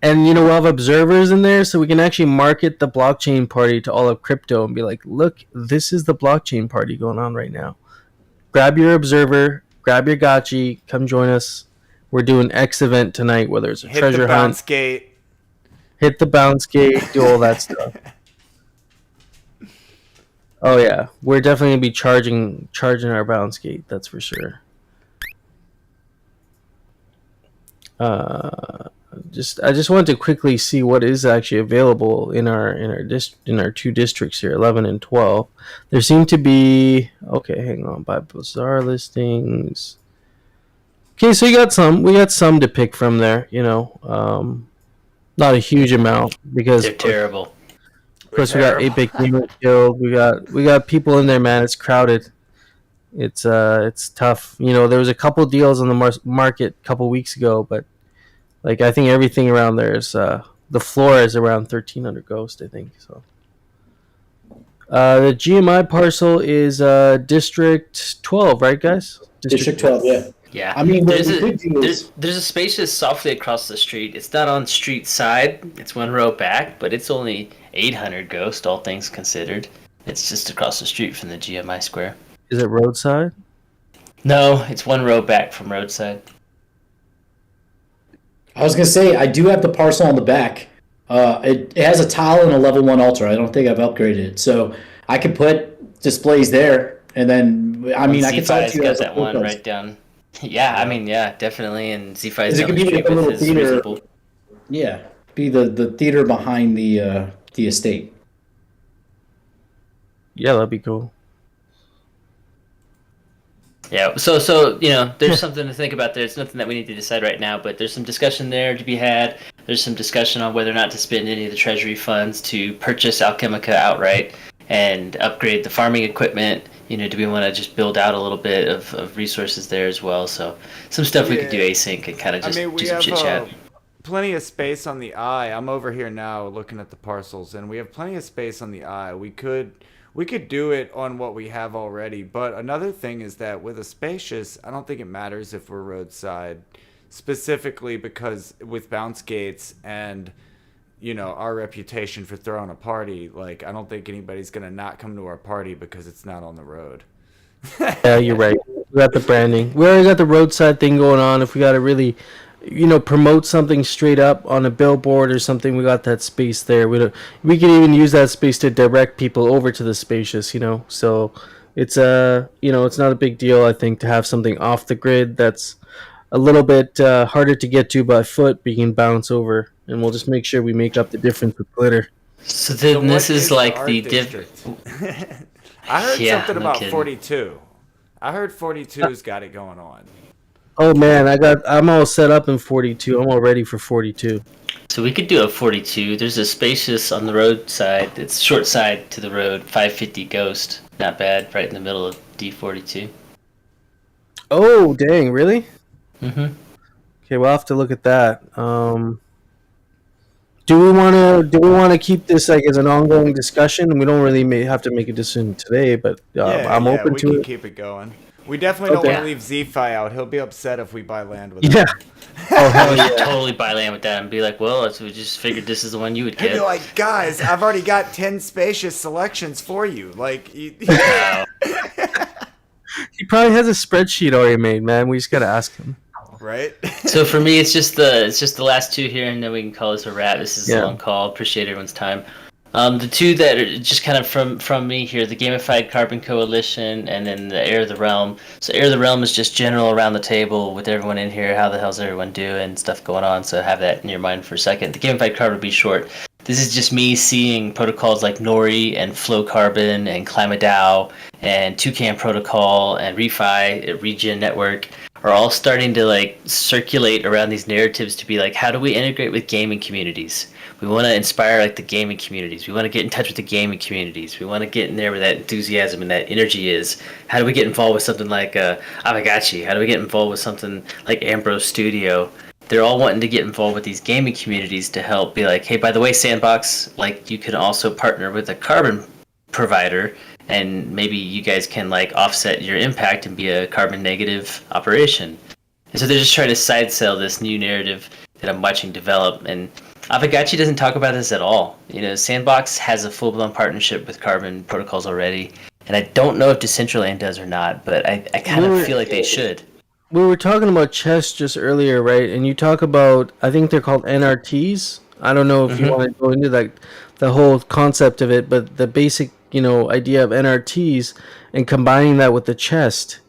And we'll have observers in there, so we can actually market the blockchain party to all of crypto and be like, look, this is the blockchain party going on right now. Grab your observer, grab your gotchi, come join us. We're doing X event tonight, whether it's a Hit treasure the bounce hunt, gate. hit the bounce gate, do all that stuff. Oh yeah, we're definitely gonna be charging our bounce gate. That's for sure. I just wanted to quickly see what is actually available in our two districts here, 11 and 12. There seem to be hang on, by bizarre listings. Okay, so we got some to pick from there. Not a huge amount because They're terrible. of course we got Apex Gamer Guild. We got people in there, man. It's crowded. It's tough. There was a couple deals on the market a couple weeks ago, but like I think everything around there is the floor is around 1,300 Ghost, I think. So the GMI parcel is District 12, right, guys? District 12, yeah. Yeah, I mean, there's the good thing is- a spacious softly across the street. It's not on street side. It's one row back, but it's only 800 Ghost, all things considered. It's just across the street from the GMI Square. Is it roadside? No, it's one row back from roadside. I was gonna say I do have the parcel on the back. It has a tile and a level 1 altar. I don't think I've upgraded it, so I could put displays there, and then I mean I could tell Z-Fi's you got as a that one full right down. Yeah, I mean, yeah, definitely. And Z-Fi's It down could the be street like a with little his theater. reasonable. Yeah, be the theater behind the estate. Yeah, that'd be cool. Yeah, so there's something to think about there. It's nothing that we need to decide right now, but there's some discussion there to be had. There's some discussion on whether or not to spend any of the treasury funds to purchase Alchemica outright and upgrade the farming equipment. Do we want to just build out a little bit of resources there as well? So some stuff we could do async and kind of just we do some have chit chat. plenty of space on the eye. I'm over here now looking at the parcels, and we have plenty of space on the eye. We could do it on what we have already, but another thing is that with a spacious, I don't think it matters if we're roadside, specifically because with bounce gates and our reputation for throwing a party, like I don't think anybody's gonna not come to our party because it's not on the road. Yeah, you're right. We got the branding. We already got the roadside thing going on. If we got to really, promote something straight up on a billboard or something, we got that space there. We can even use that space to direct people over to the spacious. So it's it's not a big deal. I think to have something off the grid that's a little bit harder to get to by foot, but you can bounce over, and we'll just make sure we make up the difference with glitter. So then this is like the district. I heard something no about kidding. 42. I heard 42's got it going on. Oh man, I'm all set up in 42. I'm all ready for 42. So we could do a 42. There's a spacious on the roadside. It's short side to the road. 550 Ghost. Not bad. Right in the middle of D42. Oh dang, really? Mm-hmm. Okay, we'll have to look at that. Do we want to keep this like as an ongoing discussion? We don't really have to make a decision today, but I'm open we to can it. keep it going. We definitely don't Okay. want to leave Z-Fi out. He'll be upset if we buy land with him. Yeah. Oh hell We yeah. should totally buy land with that and be like, well, we just figured this is the one you would He'd get. be like, guys, I've already got 10 spacious selections for you. Like, He probably has a spreadsheet already made, man. We just gotta ask him. right? So for me, it's just the last two here, and then we can call this a wrap. This is Yeah. a long call. Appreciate everyone's time. The two that are just kind of from me here, the Gamified Carbon Coalition, and then the Air of the Realm. So Air of the Realm is just general around the table with everyone in here. How the hell's everyone doing? Stuff going on. So have that in your mind for a second. The Gamified Carbon will be short. This is just me seeing protocols like Nori and Flow Carbon and ClimateDAO and Toucan Protocol and Refi, Regen Network, are all starting to like circulate around these narratives to be like, how do we integrate with gaming communities? We want to inspire like the gaming communities. We want to get in touch with the gaming communities. We want to get in there where that enthusiasm and that energy is. How do we get involved with something like Aavegotchi? How do we get involved with something like Ambrose Studio? They're all wanting to get involved with these gaming communities to help be like, hey, by the way, Sandbox, like you can also partner with a carbon provider, and maybe you guys can like offset your impact and be a carbon negative operation. And so they're just trying to side sell this new narrative that I'm watching develop. And Aavegotchi doesn't talk about this at all. You know, Sandbox has a full-blown partnership with Carbon Protocols already, and I don't know if Decentraland does or not, but I kind of feel like they should. We were talking about chess just earlier, right? And you talk about, I think they're called NRTs. I don't know if you want to go into like the whole concept of it, but the basic, idea of NRTs and combining that with the chest,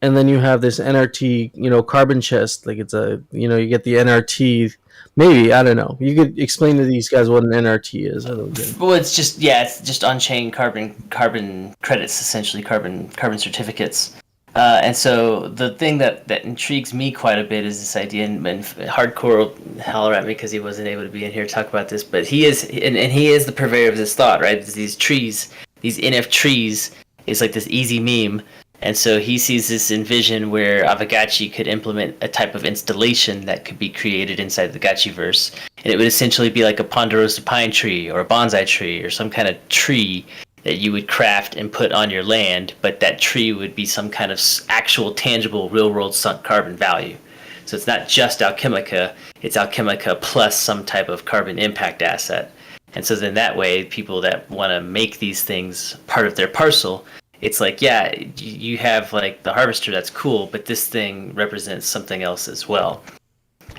and then you have this NRT, carbon chest. Like it's a, you get the NRT. Maybe, I don't know. You could explain to these guys what an NRT is. I don't get it. Well, it's just on-chain carbon credits, essentially carbon certificates. And so the thing that intrigues me quite a bit is this idea, and Hardcore will holler at me because he wasn't able to be in here to talk about this, but he is, and he is the purveyor of this thought, right? These trees, these NF trees, is like this easy meme. And so he sees this envision where Aavegotchi could implement a type of installation that could be created inside the Gotchiverse. And it would essentially be like a ponderosa pine tree or a bonsai tree or some kind of tree that you would craft and put on your land, but that tree would be some kind of actual, tangible, real-world sunk carbon value. So it's not just Alchemica, it's Alchemica plus some type of carbon impact asset. And so then that way, people that want to make these things part of their parcel, it's like, yeah, you have like the harvester, that's cool, but this thing represents something else as well.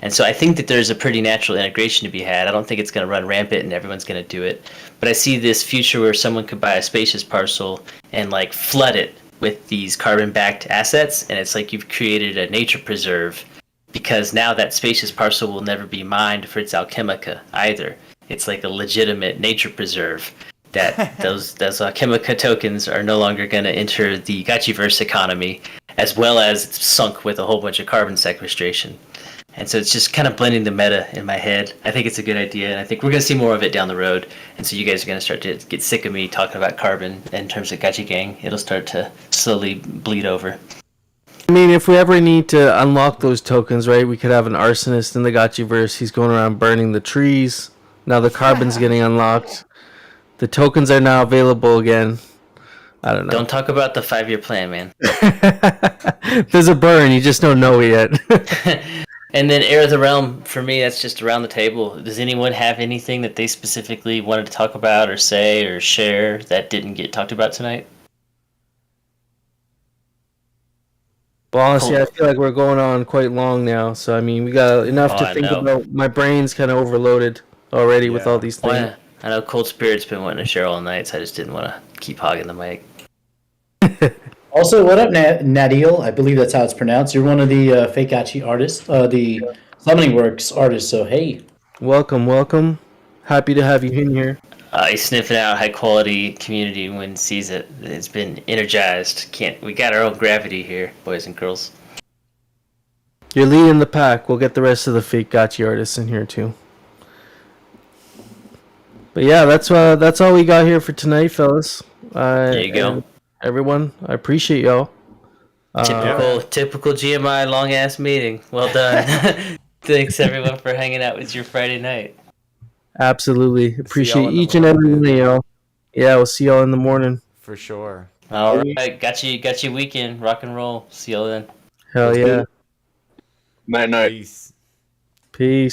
And so I think that there's a pretty natural integration to be had. I don't think it's going to run rampant and everyone's going to do it. But I see this future where someone could buy a spacious parcel and like flood it with these carbon-backed assets, and it's like you've created a nature preserve, because now that spacious parcel will never be mined for its Alchemica either. It's like a legitimate nature preserve that those Alchemica tokens are no longer going to enter the Gotchiverse economy, as well as it's sunk with a whole bunch of carbon sequestration. And so it's just kind of blending the meta in my head. I think it's a good idea, and I think we're going to see more of it down the road. And so you guys are going to start to get sick of me talking about carbon in terms of Gotchi Gang. It'll start to slowly bleed over. I mean, if we ever need to unlock those tokens, right, we could have an arsonist in the Gotchiverse. He's going around burning the trees. Now the carbon's getting unlocked. The tokens are now available again. I don't know. Don't talk about the 5-year plan, man. There's a burn. You just don't know it yet. And then Heir of the Realm, for me, that's just around the table. Does anyone have anything that they specifically wanted to talk about or say or share that didn't get talked about tonight? Well, honestly, I feel like we're going on quite long now. So, I mean, we got enough to think about. My brain's kind of overloaded already with all these things. Well, I know Cold Spirit's been wanting to share all night, so I just didn't want to keep hogging the mic. Also, what up, Nadil? I believe that's how it's pronounced. You're one of the fake Gotchi artists, the Summoning Works artists, so hey. Welcome. Happy to have you in here. He's sniffing out high-quality community when he sees it. It's been energized. We got our own gravity here, boys and girls. You're leading the pack. We'll get the rest of the fake Gotchi artists in here, too. But yeah, that's all we got here for tonight, fellas. There you go. Everyone, I appreciate y'all. Typical GMI long ass meeting. Well done. Thanks everyone for hanging out with your Friday night. Absolutely. Appreciate each and every one of y'all. Yeah, we'll see y'all in the morning. For sure. All right, got you weekend. Rock and roll. See y'all then. Hell yeah. Night. Peace. Peace.